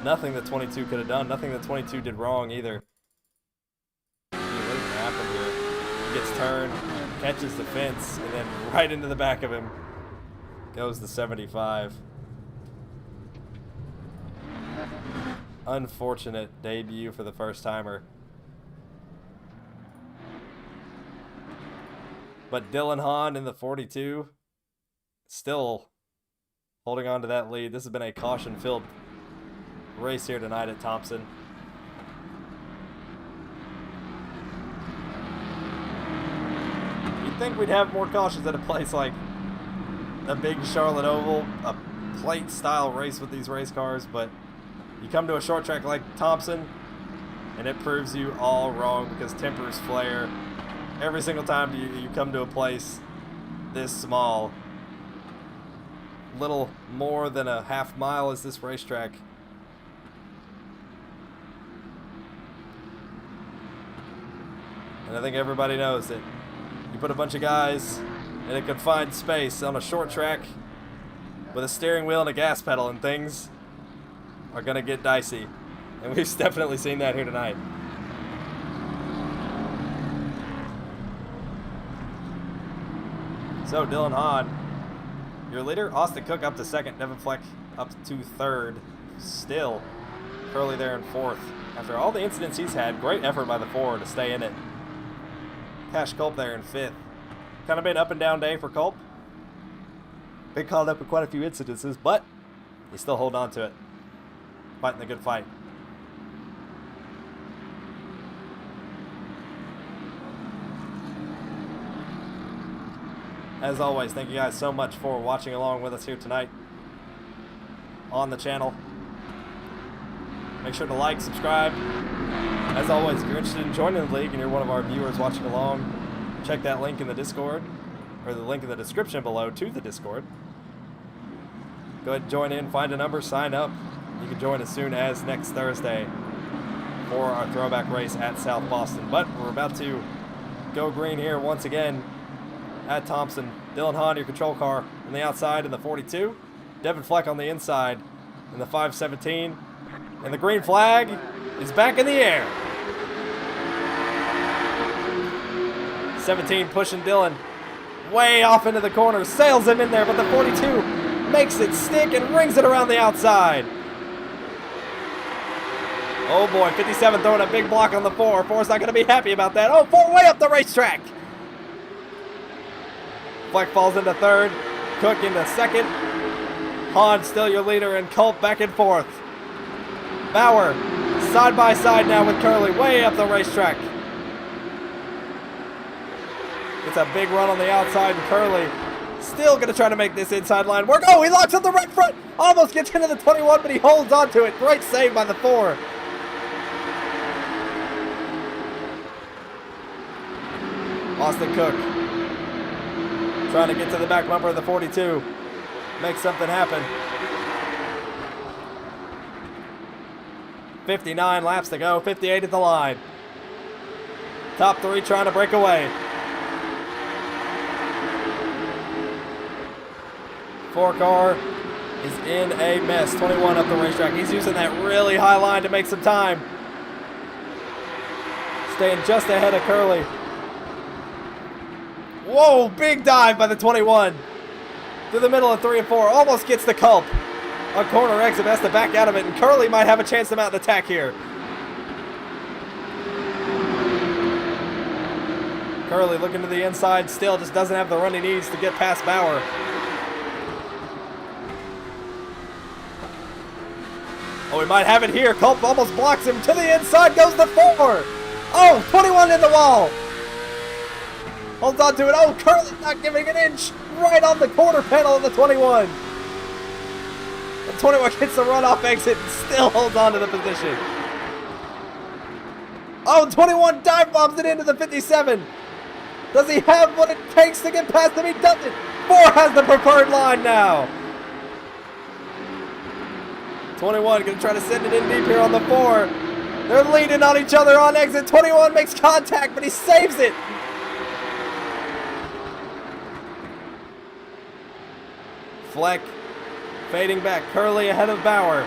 Nothing that 22 could have done. Nothing that 22 did wrong either. What happened here? He gets turned, catches the fence, and then right into the back of him goes the 75. Unfortunate debut for the first timer. But Dylan Hahn in the 42 still holding on to that lead. This has been a caution-filled race here tonight at Thompson. You'd think we'd have more cautions at a place like the big Charlotte Oval, a plate-style race with these race cars, but you come to a short track like Thompson, and it proves you all wrong because tempers flare. Every single time you come to a place this small, little more than a half mile is this racetrack. And I think everybody knows that you put a bunch of guys in a confined space on a short track with a steering wheel and a gas pedal, and things are going to get dicey. And we've definitely seen that here tonight. So Dylan Hahn, your leader. Austin Cook up to second. Devin Fleck up to third. Still Curly there in fourth. After all the incidents he's had, great effort by the four to stay in it. Cash Culp there in fifth. Kind of been up and down day for Culp. Been called up in quite a few incidences, but he's still holding on to it. Fighting the good fight. As always, thank you guys so much for watching along with us here tonight on the channel. Make sure to like, subscribe. As always, if you're interested in joining the league and you're one of our viewers watching along, check that link in the Discord, or the link in the description below to the Discord. Go ahead and join in, find a number, sign up. You can join as soon as next Thursday for our throwback race at South Boston. But we're about to go green here once again at Thompson. Dylan Hahn, your control car on the outside in the 42. Devin Fleck on the inside in the 517. And the green flag is back in the air. 17 pushing Dylan way off into the corner, sails him in there, but the 42 makes it stick and rings it around the outside. Oh boy, 57 throwing a big block on the 4. 4's not going to be happy about that. Oh, 4 way up the racetrack. Fleck falls into third, Cook into second. Hahn still your leader, and Culp back and forth. Bauer side by side now with Curley way up the racetrack. It's a big run on the outside, and Curley still going to try to make this inside line work. Oh, he locks up the right front. Almost gets into the 21, but he holds on to it. Great save by the 4. Austin Cook trying to get to the back bumper of the 42. Make something happen. 59 laps to go, 58 at the line. Top 3 trying to break away. 4 car is in a mess. 21 up the racetrack. He's using that really high line to make some time. Staying just ahead of Curley. Whoa, big dive by the 21. Through the middle of 3 and 4. Almost gets the Culp. A corner exit, has to back out of it, and Curley might have a chance to mount an attack here. Curley looking to the inside, still just doesn't have the run he needs to get past Bauer. Oh, he might have it here. Culp almost blocks him. To the inside goes the 4. Oh, 21 in the wall. Holds on to it. Oh, Curley not giving an inch. Right on the quarter panel of the 21. The 21 gets the runoff exit and still holds on to the position. Oh, 21 dive bombs it into the 57. Does he have what it takes to get past him? He doesn't. 4 has the preferred line now. 21 going to try to send it in deep here on the 4. They're leaning on each other on exit. 21 makes contact, but he saves it. Fleck fading back. Curley ahead of Bauer.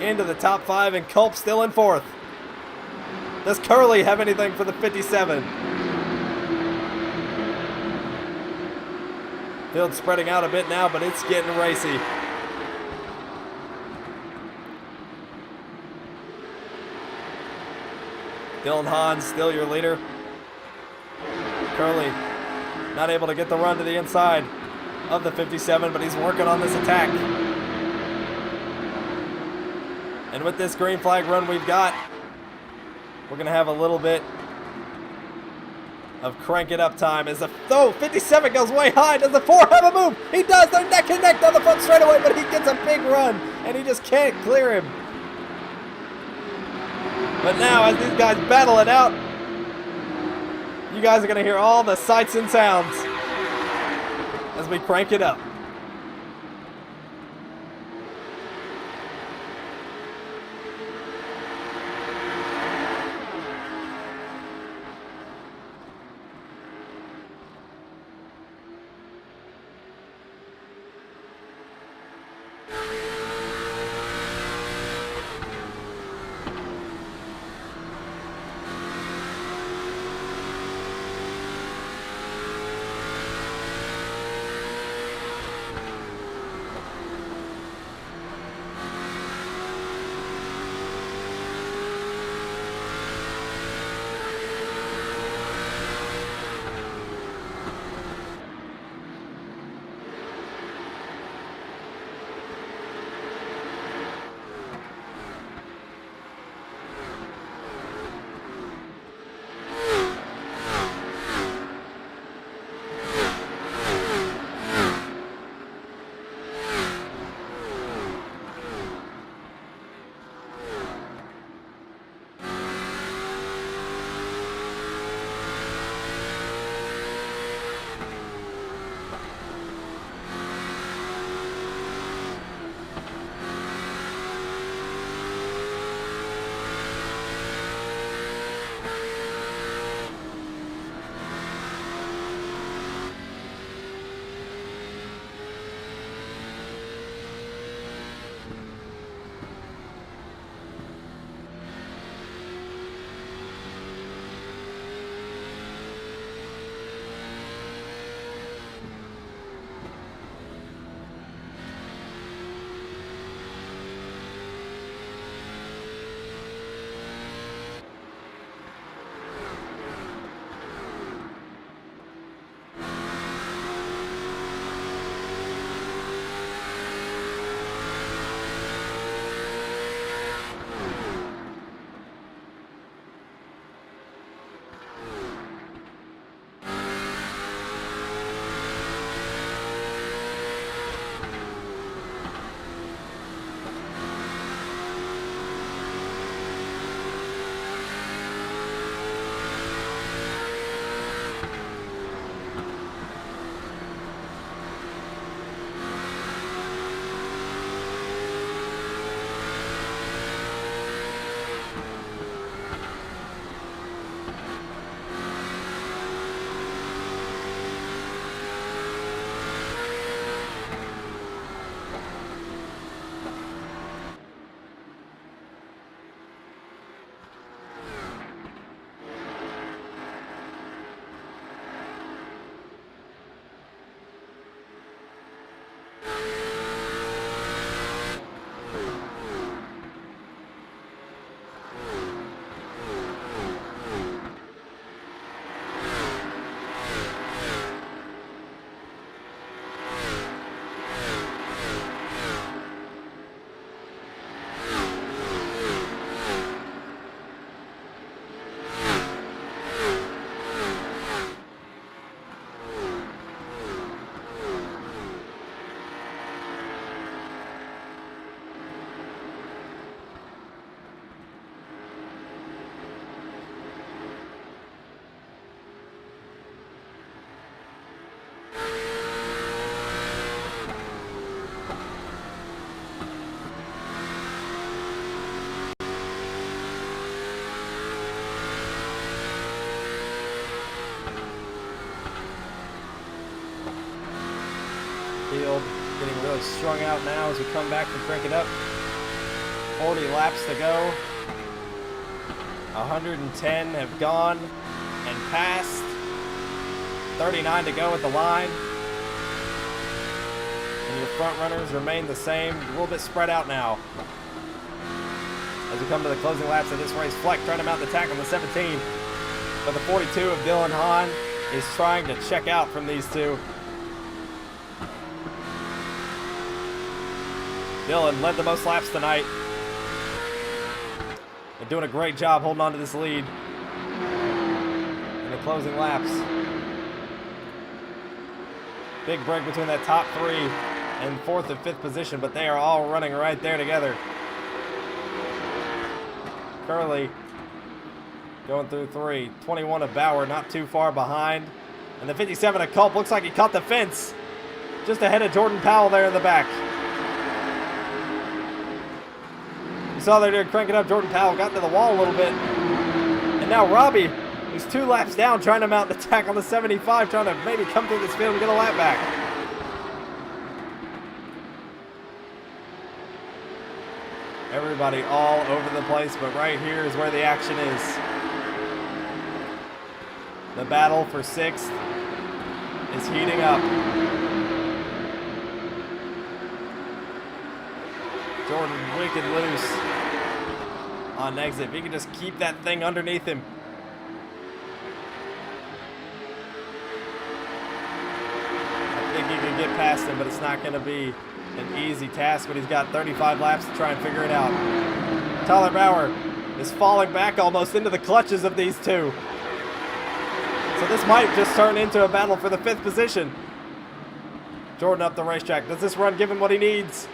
Into the top 5, and Culp still in 4th. Does Curley have anything for the 57? Field spreading out a bit now, but it's getting racy. Dylan Hahn still your leader. Curley not able to get the run to the inside of the 57, but he's working on this attack. And with this green flag run we've got, we're going to have a little bit of crank it up time. As the 57 goes way high. Does the 4 have a move? He does. They're neck and neck on the front straightaway, but he gets a big run, and he just can't clear him. But now, as these guys battle it out, you guys are going to hear all the sights and sounds as we crank it up. Field getting really strung out now as we come back from Crank It Up. 40 laps to go. 110 have gone and passed. 39 to go at the line. And your front runners remain the same, a little bit spread out now. As we come to the closing laps of this race, Fleck trying to mount the attack on the 17. But the 42 of Dylan Hahn is trying to check out from these two. Dylan led the most laps tonight. They're doing a great job holding on to this lead in the closing laps. Big break between that top three and 4th and 5th position, but they are all running right there together. Curley going through 3. 21 of Bauer, not too far behind. And the 57 of Culp looks like he caught the fence. Just ahead of Jordan Powell there in the back. You saw there cranking up. Jordan Powell got to the wall a little bit. And now Robbie, who's 2 laps down, trying to mount an attack on the 75, trying to maybe come through this field and get a lap back. Everybody all over the place, but right here is where the action is. The battle for 6th is heating up. Jordan wicked loose on exit. If he can just keep that thing underneath him. I think he can get past him, but it's not going to be an easy task, but he's got 35 laps to try and figure it out. Tyler Bauer is falling back almost into the clutches of these two. So this might just turn into a battle for the 5th position. Jordan up the racetrack. Does this run give him what he needs?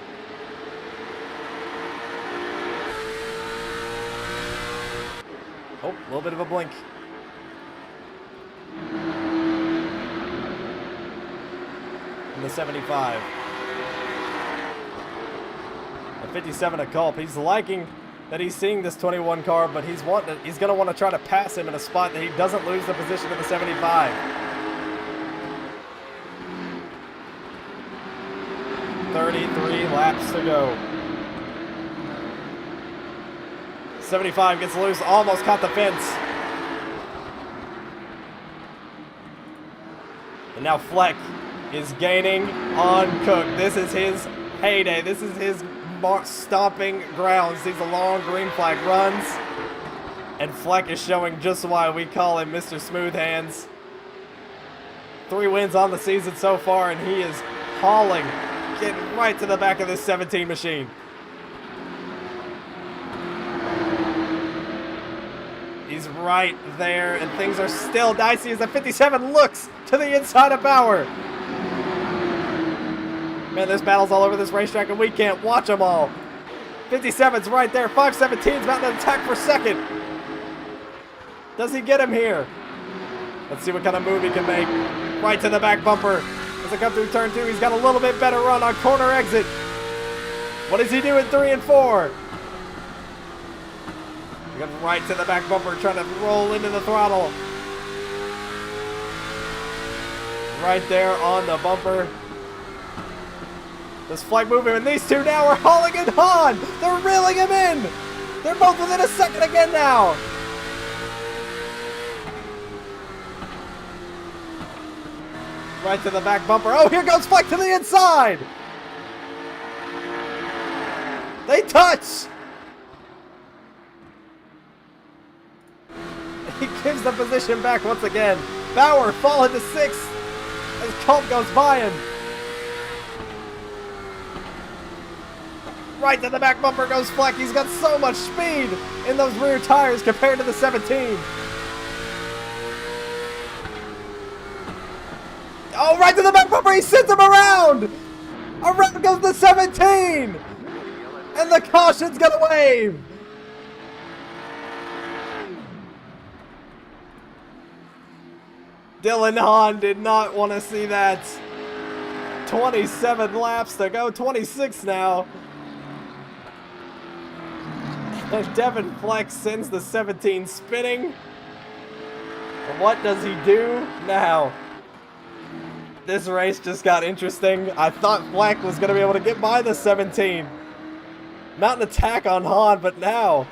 Oh, a little bit of a blink. And the 75. The 57 of Culp. He's liking that he's seeing this 21 car, but he's going to want to try to pass him in a spot that he doesn't lose the position of the 75. .33 laps to go. 75 gets loose, almost caught the fence. And now Fleck is gaining on Cook. This is his heyday. This is his stomping grounds. These are long green flag runs. And Fleck is showing just why we call him Mr. Smooth Hands. 3 wins on the season so far, and he is hauling, getting right to the back of this 17 machine. He's right there, and things are still dicey as the 57 looks to the inside of Bauer. Man, this battle's all over this racetrack, and we can't watch them all. 57's right there. 517's about to attack for 2nd. Does he get him here? Let's see what kind of move he can make. Right to the back bumper. As they come through turn 2, he's got a little bit better run on corner exit. What does he do in 3 and 4? He goes right to the back bumper, trying to roll into the throttle. Right there on the bumper. Does Fleck move him? And these two now are hauling it on. They're reeling him in. They're both within a second again now. Right to the back bumper. Oh, here goes Fleck to the inside. They touch. He gives the position back once again. Bauer falling to 6th as Culp goes by him. Right to the back bumper goes Fleck. He's got so much speed in those rear tires compared to the 17. Oh, right to the back bumper. He sends him around. Around goes the 17. And the caution's going to wave. Dylan Hahn did not want to see that. 27 laps to go. 26 now. And Devin Fleck sends the 17 spinning. What does he do now? This race just got interesting. I thought Fleck was going to be able to get by the 17. Not an attack on Han, but now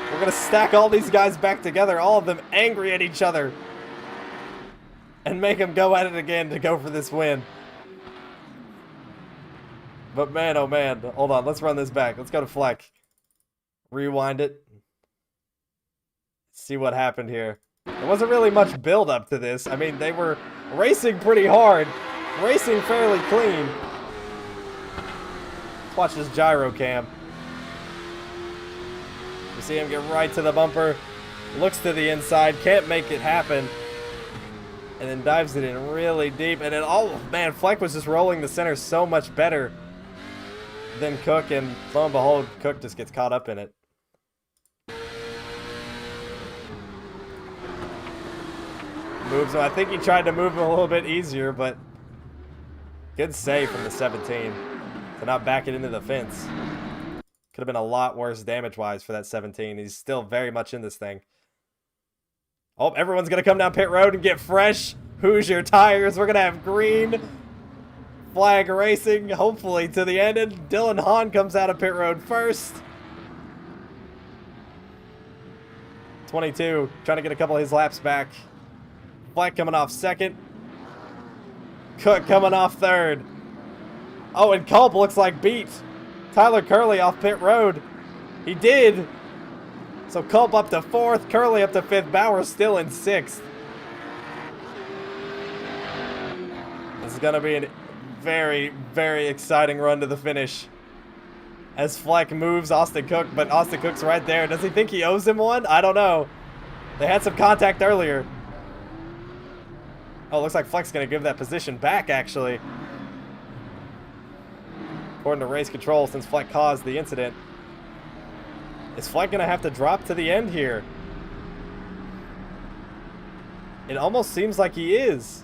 we're going to stack all these guys back together, all of them angry at each other, and make them go at it again to go for this win. But man, oh man. Hold on, let's run this back. Let's go to Fleck. Rewind it. See what happened here. There wasn't really much build up to this. I mean, they were racing pretty hard, racing fairly clean. Let's watch this gyro cam. You see him get right to the bumper, looks to the inside, can't make it happen, and then dives it in really deep. And then, oh man, Fleck was just rolling the center so much better than Cook, and lo and behold, Cook just gets caught up in it. Moves him. I think he tried to move him a little bit easier, but good save from the 17 to not back it into the fence. Could have been a lot worse damage-wise for that 17. He's still very much in this thing. Oh, everyone's going to come down pit road and get fresh Hoosier tires. We're going to have green flag racing, hopefully, to the end. And Dylan Hahn comes out of pit road first. 22, trying to get a couple of his laps back. Fleck coming off second. Cook coming off third. Oh, and Culp looks like beat Tyler Curley off pit road. He did. So Culp up to fourth, Curley up to fifth, Bauer still in sixth. This is going to be a very, very exciting run to the finish. As Fleck moves Austin Cook, but Austin Cook's right there. Does he think he owes him one? I don't know. They had some contact earlier. Oh, looks like Fleck's going to give that position back, actually. According to race control, since Fleck caused the incident. Is Fleck going to have to drop to the end here? It almost seems like he is.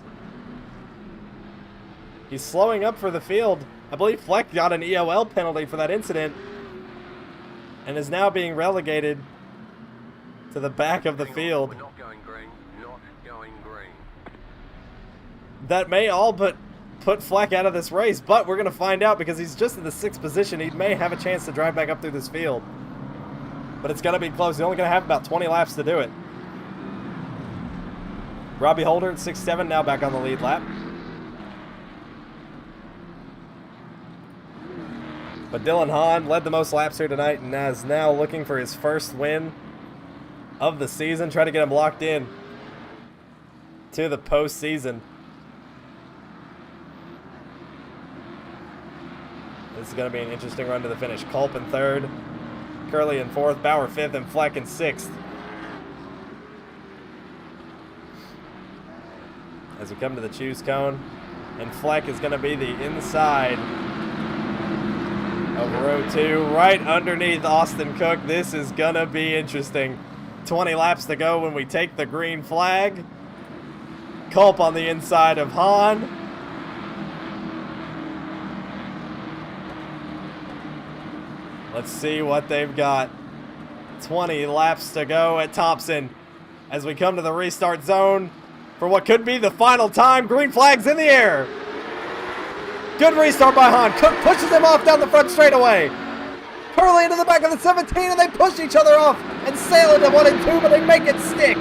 He's slowing up for the field. I believe Fleck got an EOL penalty for that incident and is now being relegated to the back of the field. We're not going green. Not going green. That may all but put Fleck out of this race, but we're going to find out because he's just in the 6th position. He may have a chance to drive back up through this field. But it's going to be close. He's only going to have about 20 laps to do it. Robbie Holder at 6-7, now back on the lead lap. But Dylan Hahn led the most laps here tonight and is now looking for his first win of the season. Try to get him locked in to the postseason. This is going to be an interesting run to the finish. Culp in third, Curley in fourth, Bauer fifth, and Fleck in sixth. As we come to the choose cone, and Fleck is going to be the inside of row 2, right underneath Austin Cook. This is going to be interesting. 20 laps to go when we take the green flag. Culp on the inside of Hahn. Let's see what they've got. 20 laps to go at Thompson as we come to the restart zone for what could be the final time. Green flag's in the air. Good restart by Hahn. Cook pushes him off down the front straightaway. Curley into the back of the 17, and they push each other off and sail into 1 and 2, but they make it stick.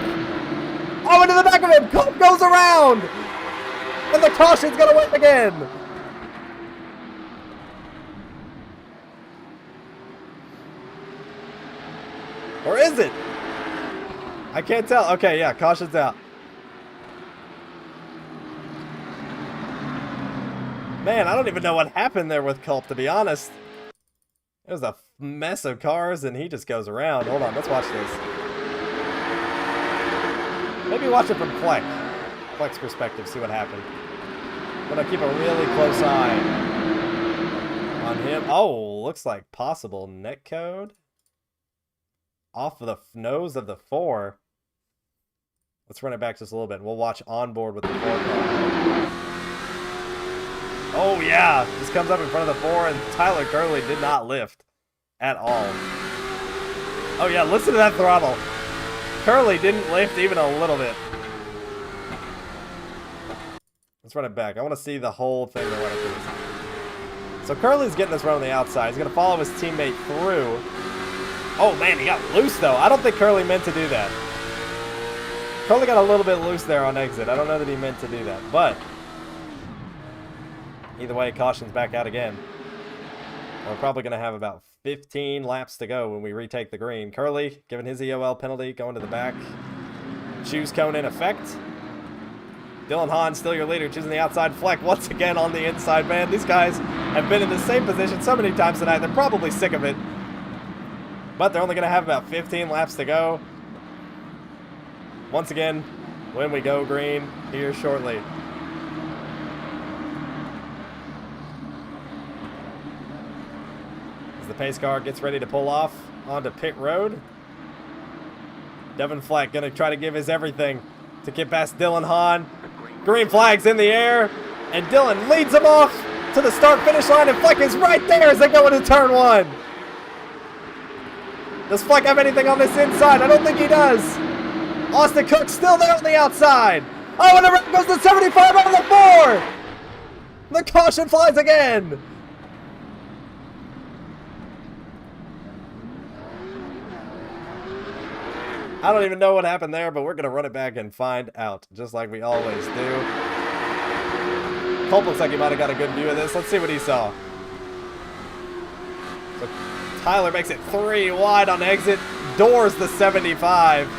Oh, into the back of him. Cook goes around. And the caution's going to win again. Or is it? I can't tell. Okay, yeah, caution's out. Man, I don't even know what happened there with Culp, to be honest. It was a mess of cars, and he just goes around. Hold on, let's watch this. Maybe watch it from Fleck's perspective, see what happened. I'm going to keep a really close eye on him. Oh, looks like possible netcode. Off of the nose of the 4. Let's run it back just a little bit. We'll watch onboard with the 4 car. Oh, yeah. Just comes up in front of the 4, and Tyler Curley did not lift at all. Oh, yeah. Listen to that throttle. Curly didn't lift even a little bit. Let's run it back. I want to see the whole thing. So Curly's getting this run on the outside. He's going to follow his teammate through. Oh, man, he got loose, though. I don't think Curly meant to do that. Curly got a little bit loose there on exit. I don't know that he meant to do that, but either way, caution's back out again. We're probably going to have about 15 laps to go when we retake the green. Curly giving his EOL penalty, going to the back. Choose cone in effect. Dylan Hahn, still your leader, choosing the outside. Fleck once again on the inside, man. These guys have been in the same position so many times tonight. They're probably sick of it. But they're only going to have about 15 laps to go. Once again, when we go green here shortly. As the pace car gets ready to pull off onto pit road. Devin Fleck going to try to give his everything to get past Dylan Hahn. Green flag's in the air, and Dylan leads him off to the start-finish line, and Fleck is right there as they go into turn one. Does Fleck have anything on this inside? I don't think he does. Austin Cook still there on the outside. Oh, and the goes to 75 over the 4. The caution flies again. I don't even know what happened there, but we're going to run it back and find out, just like we always do. Culp looks like he might have got a good view of this. Let's see what he saw. So Tyler makes it 3 wide on exit, doors the 75.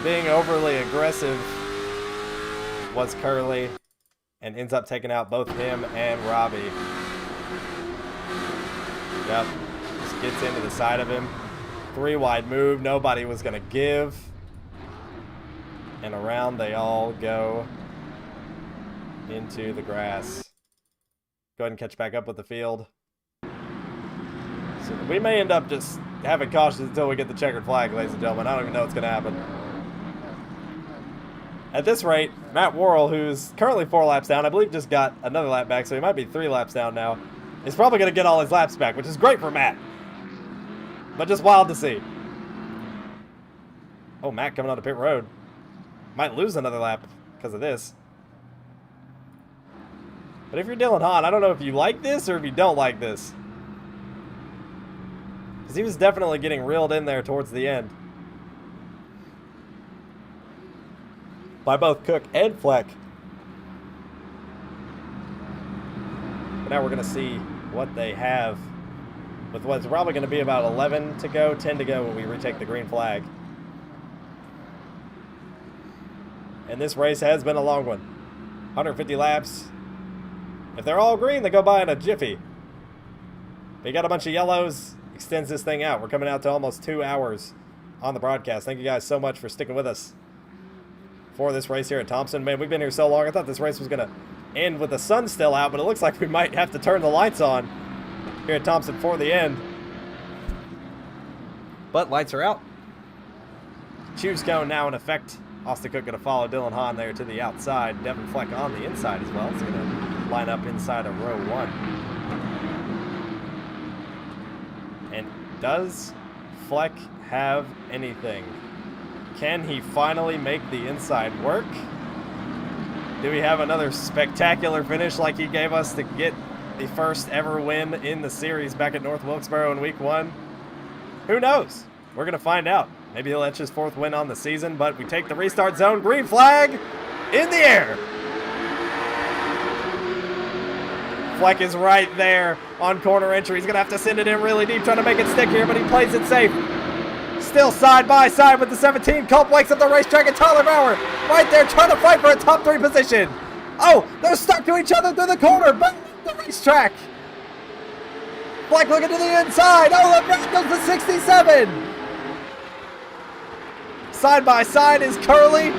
Being overly aggressive was Curly, and ends up taking out both him and Robbie. Yep, just gets into the side of him. 3 wide move, nobody was going to give. And around they all go into the grass. Go ahead and catch back up with the field. So we may end up just having cautions until we get the checkered flag, ladies and gentlemen. I don't even know what's going to happen. At this rate, Matt Worrell, who's currently 4 laps down, I believe just got another lap back, so he might be 3 laps down now, is probably going to get all his laps back, which is great for Matt. But just wild to see. Oh, Matt coming onto pit road. Might lose another lap because of this. But if you're Dylan Hahn, I don't know if you like this or if you don't like this. Because he was definitely getting reeled in there towards the end. By both Cook and Fleck. But now we're going to see what they have. With what's probably going to be about 11 to go, 10 to go when we retake the green flag. And this race has been a long one. 150 laps. If they're all green, they go by in a jiffy. But you got a bunch of yellows, extends this thing out. We're coming out to almost 2 hours on the broadcast. Thank you guys so much for sticking with us for this race here at Thompson. Man, we've been here so long. I thought this race was going to end with the sun still out, but it looks like we might have to turn the lights on here at Thompson for the end. But lights are out. Choose cone now in effect. Austin Cook going to follow Dylan Hahn there to the outside. Devin Fleck on the inside as well. He's going to line up inside of row 1. And does Fleck have anything? Can he finally make the inside work? Do we have another spectacular finish like he gave us to get the first ever win in the series back at North Wilkesboro in week 1? Who knows? We're going to find out. Maybe he'll etch his 4th win on the season, but we take the restart zone. Green flag in the air. Fleck is right there on corner entry. He's going to have to send it in really deep, trying to make it stick here, but he plays it safe. Still side by side with the 17. Culp wakes up the racetrack, and Tyler Bauer right there trying to fight for a top 3 position. Oh, they're stuck to each other through the corner. Back the racetrack. Fleck looking to the inside. Oh, LeBron goes to 67. Side by side is Curly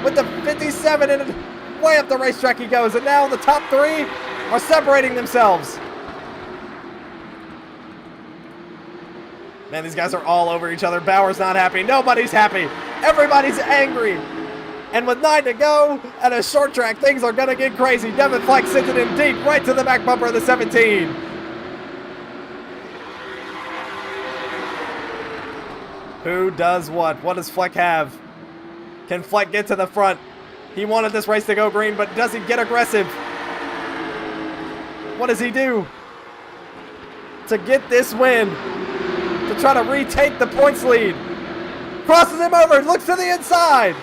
with the 57, and way up the racetrack he goes. And now the top 3 are separating themselves. Man, these guys are all over each other. Bauer's not happy. Nobody's happy. Everybody's angry. And with 9 to go at a short track, things are going to get crazy. Devin Fleck sends it in deep right to the back bumper of the 17. Who does what? What does Fleck have? Can Fleck get to the front? He wanted this race to go green, but does he get aggressive? What does he do to get this win? To try to retake the points lead. Crosses him over, looks to the inside.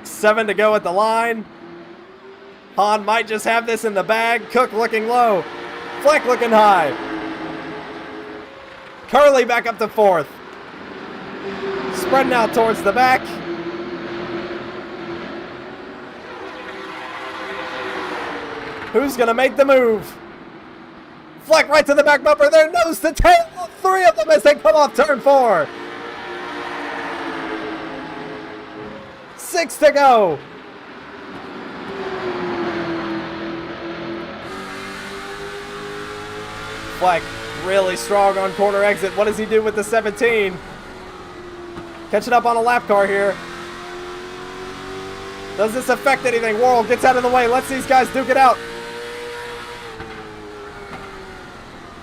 7 to go at the line. Hahn might just have this in the bag. Cook looking low. Fleck looking high. Curley back up to 4th. Spreading out towards the back. Who's going to make the move? Fleck right to the back bumper. They're nose to tail. 3 of them as they come off turn 4. 6 to go. Fleck really strong on corner exit. What does he do with the 17? Catching up on a lap car here. Does this affect anything? Worrell gets out of the way. Lets these guys duke it out.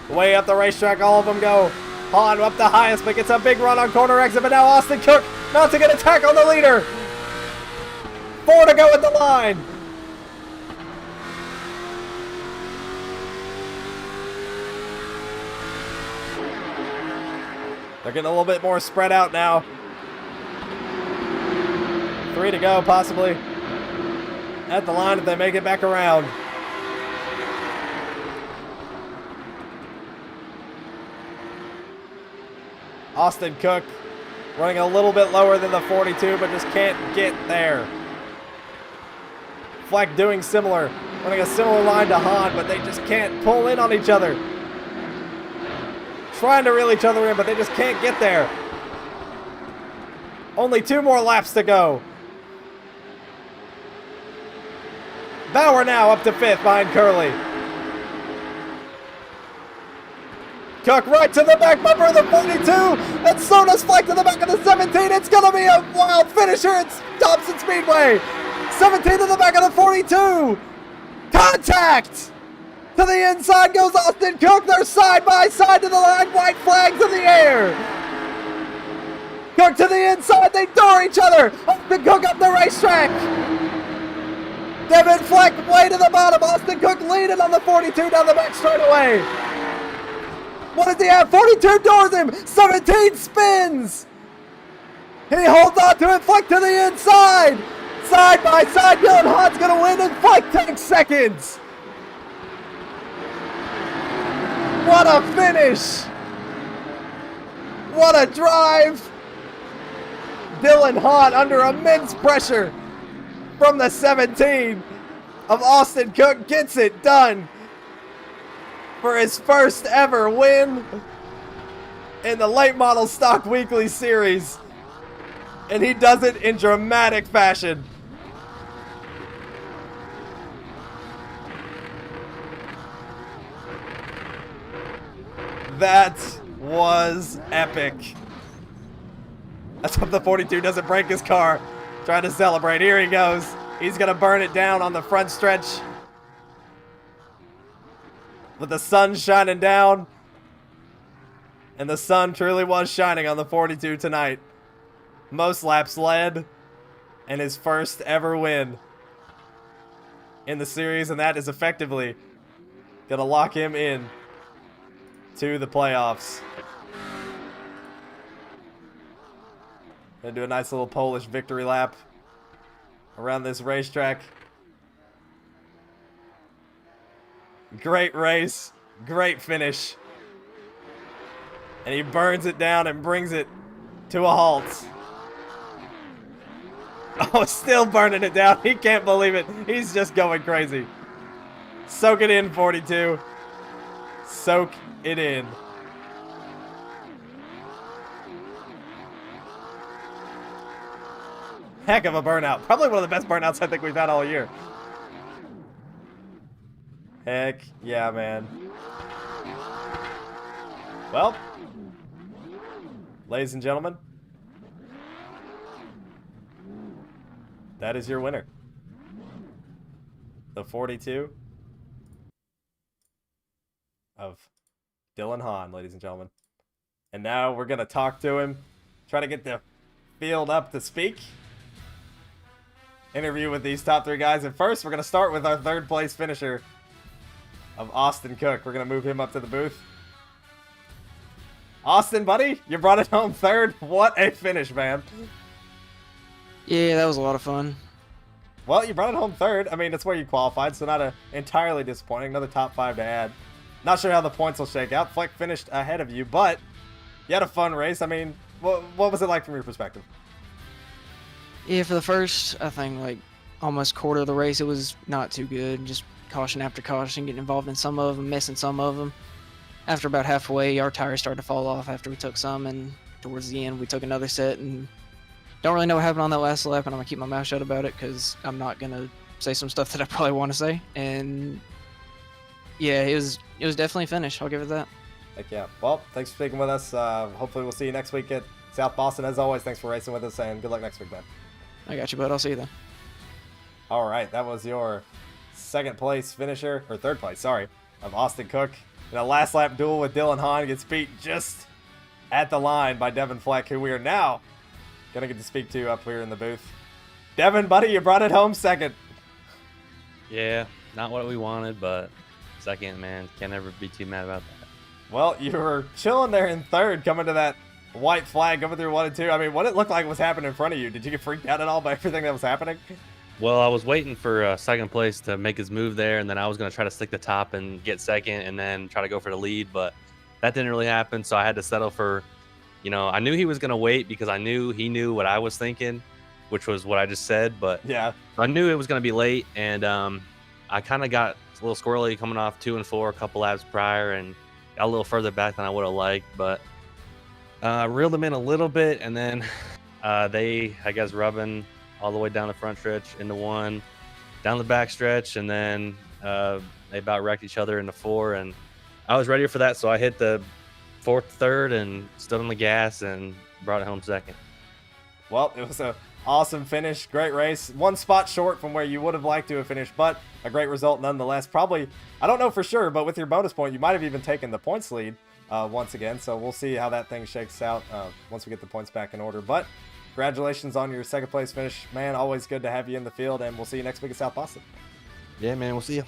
Way up the racetrack, all of them go. Hahn up the highest, but gets a big run on corner exit. But now Austin Cook mounting an attack on the leader. 4 to go at the line. They're getting a little bit more spread out now. 3 to go, possibly. At the line if they make it back around. Austin Cook running a little bit lower than the 42, but just can't get there. Fleck doing similar, running a similar line to Hahn, but they just can't pull in on each other. Trying to reel each other in, but they just can't get there. Only 2 more laps to go. Bauer now up to 5th behind Curley. Cook right to the back bumper of the 42, and so does Fleck to the back of the 17. It's going to be a wild finisher. It's Thompson Speedway. 17 to the back of the 42. Contact! To the inside goes Austin Cook. They're side by side to the line. White flags in the air. Cook to the inside. They door each other. Austin Cook up the racetrack. Devin Fleck way to the bottom. Austin Cook leading on the 42 down the back straightaway. What does he have? 42 doors him. 17 spins. He holds on to it. Fleck to the inside. Side by side. Dylan Hahn's going to win, and Fleck takes seconds. What a finish. What a drive. Dylan Hahn under immense pressure from the 17 of Austin Cook gets it done for his first ever win in the Late Model Stock Weekly Series. And he does it in dramatic fashion. That was epic. Let's hope the 42 doesn't break his car. Trying to celebrate. Here he goes. He's going to burn it down on the front stretch. With the sun shining down. And the sun truly was shining on the 42 tonight. Most laps led. And his first ever win in the series. And that is effectively going to lock him in to the playoffs. Gonna do a nice little Polish victory lap around this racetrack. Great race, great finish. And he burns it down and brings it to a halt. Oh, still burning it down. He can't believe it. He's just going crazy. Soak it in, 42. Soak it in. Heck of a burnout. Probably one of the best burnouts I think we've had all year. Heck yeah, man. Well, ladies and gentlemen, that is your winner. The 42 of Dylan Hahn, ladies and gentlemen. And now we're going to talk to him, try to get the field up to speak. Interview with these top 3 guys. And first, we're going to start with our 3rd place finisher of Austin Cook. We're going to move him up to the booth. Austin, buddy, you brought it home 3rd. What a finish, man. Yeah, that was a lot of fun. Well, you brought it home 3rd. I mean, that's where you qualified, so not entirely disappointing. Another top 5 to add. Not sure how the points will shake out. Fleck finished ahead of you, but you had a fun race. I mean, what was it like from your perspective? Yeah, for the first, I think, like, almost quarter of the race, it was not too good. Just caution after caution, getting involved in some of them, missing some of them. After about halfway, our tires started to fall off after we took some, and towards the end, we took another set, and don't really know what happened on that last lap, and I'm going to keep my mouth shut about it because I'm not going to say some stuff that I probably want to say. And, yeah, it was definitely a finish. I'll give it that. Heck yeah. Well, thanks for speaking with us. Hopefully we'll see you next week at South Boston. As always, thanks for racing with us, and good luck next week, man. I got you, bud. I'll see you then. All right, that was your 2nd place finisher, or 3rd place, sorry, of Austin Cook. In a last lap duel with Dylan Hahn, gets beat just at the line by Devin Fleck, who we are now going to get to speak to up here in the booth. Devin, buddy, you brought it home 2nd. Yeah, not what we wanted, but 2nd, man. Can't ever be too mad about that. Well, you were chilling there in 3rd, coming to that white flag, coming through 1 and 2. I mean, what it looked like was happening in front of you. Did you get freaked out at all by everything that was happening? Well, I was waiting for 2nd place to make his move there, and then I was going to try to stick the top and get 2nd and then try to go for the lead, but that didn't really happen, so I had to settle for, I knew he was going to wait because I knew he knew what I was thinking, which was what I just said, but yeah, I knew it was going to be late, and I kind of got a little squirrely coming off 2 and 4 a couple laps prior and got a little further back than I would have liked, but reeled them in a little bit, and then they, I guess, rubbing all the way down the front stretch into 1, down the back stretch, and then they about wrecked each other into 4, and I was ready for that, so I hit the 4th, 3rd, and stood on the gas and brought it home 2nd. Well, it was a awesome finish, great race. 1 spot short from where you would have liked to have finished, but a great result nonetheless. Probably, I don't know for sure, but with your bonus point, you might have even taken the points lead once again, so we'll see how that thing shakes out once we get the points back in order. But congratulations on your 2nd place finish, man. Always good to have you in the field, and we'll see you next week at South Boston. Yeah, man, we'll see you.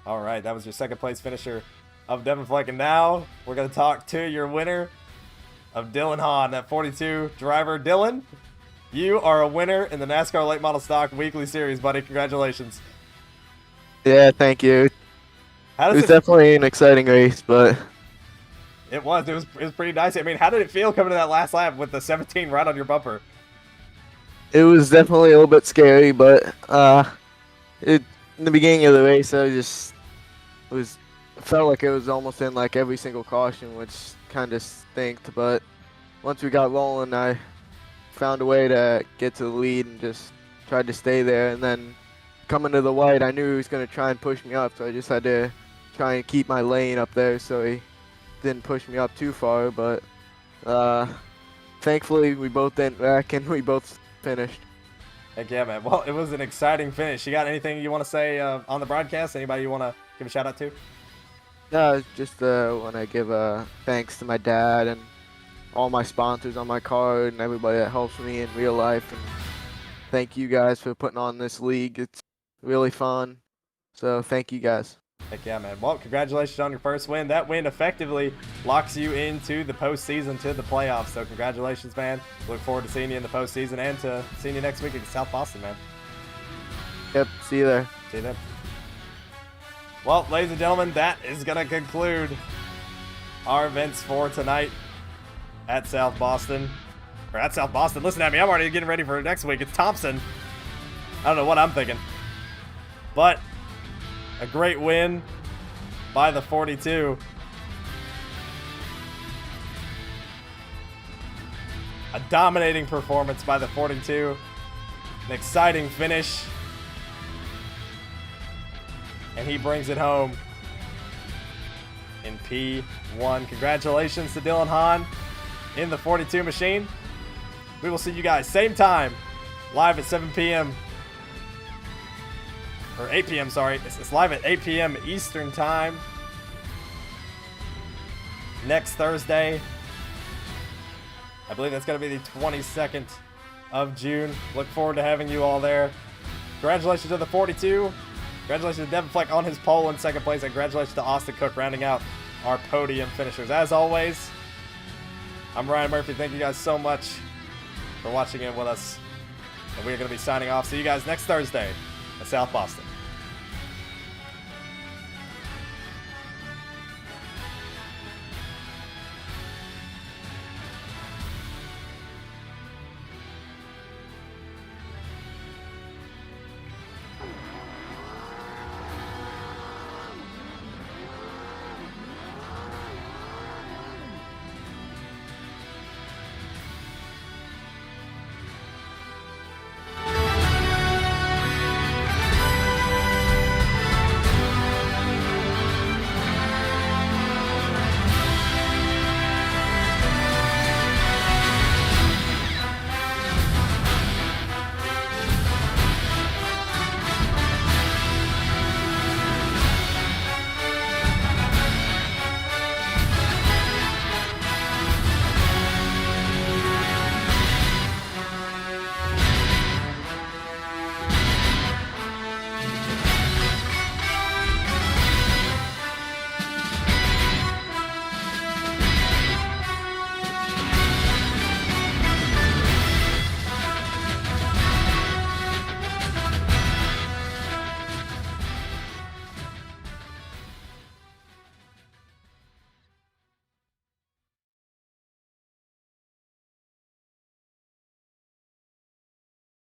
All right, that was your 2nd place finisher of Devin Fleck, and now we're going to talk to your winner of Dylan Hahn, that 42 driver. Dylan, you are a winner in the NASCAR Late Model Stock Weekly Series, buddy. Congratulations. Yeah, thank you. It was definitely an exciting race, but it was pretty nice. I mean, how did it feel coming to that last lap with the 17 right on your bumper? it was definitely a little bit scary, but in the beginning of the race, felt like it was almost in like every single caution, which kind of stinked. But once we got rolling, I found a way to get to the lead and just tried to stay there. And then coming to the white, I knew he was going to try and push me up, so I just had to try and keep my lane up there so he didn't push me up too far. But thankfully, we both didn't wreck and we both finished. Heck yeah, man. Well, it was an exciting finish. You got anything you want to say on the broadcast? Anybody you want to give a shout out to? No, just want to give thanks to my dad and all my sponsors on my card and everybody that helps me in real life. And thank you guys for putting on this league. It's really fun. So thank you guys. Heck yeah, man. Well, congratulations on your first win. That win effectively locks you into the postseason, to the playoffs. So congratulations, man. Look forward to seeing you in the postseason and to seeing you next week at South Boston, man. Yep, see you there. See you then. Well, ladies and gentlemen, that is going to conclude our events for tonight at South Boston. Or at South Boston. Listen at me. I'm already getting ready for next week. It's Thompson. I don't know what I'm thinking. But a great win by the 42. A dominating performance by the 42. An exciting finish. And he brings it home in P1. Congratulations to Dylan Hahn in the 42 machine. We will see you guys same time, live at 7 p.m. Or 8 p.m., sorry. It's live at 8 p.m. Eastern Time. next Thursday. I believe that's going to be the 22nd of June. Look forward to having you all there. Congratulations to the 42. Congratulations to Devin Fleck on his pole in second place. And congratulations to Austin Cook rounding out our podium finishers. As always, I'm Ryan Murphy. Thank you guys so much for watching in with us. And we're going to be signing off. See you guys next Thursday at South Boston.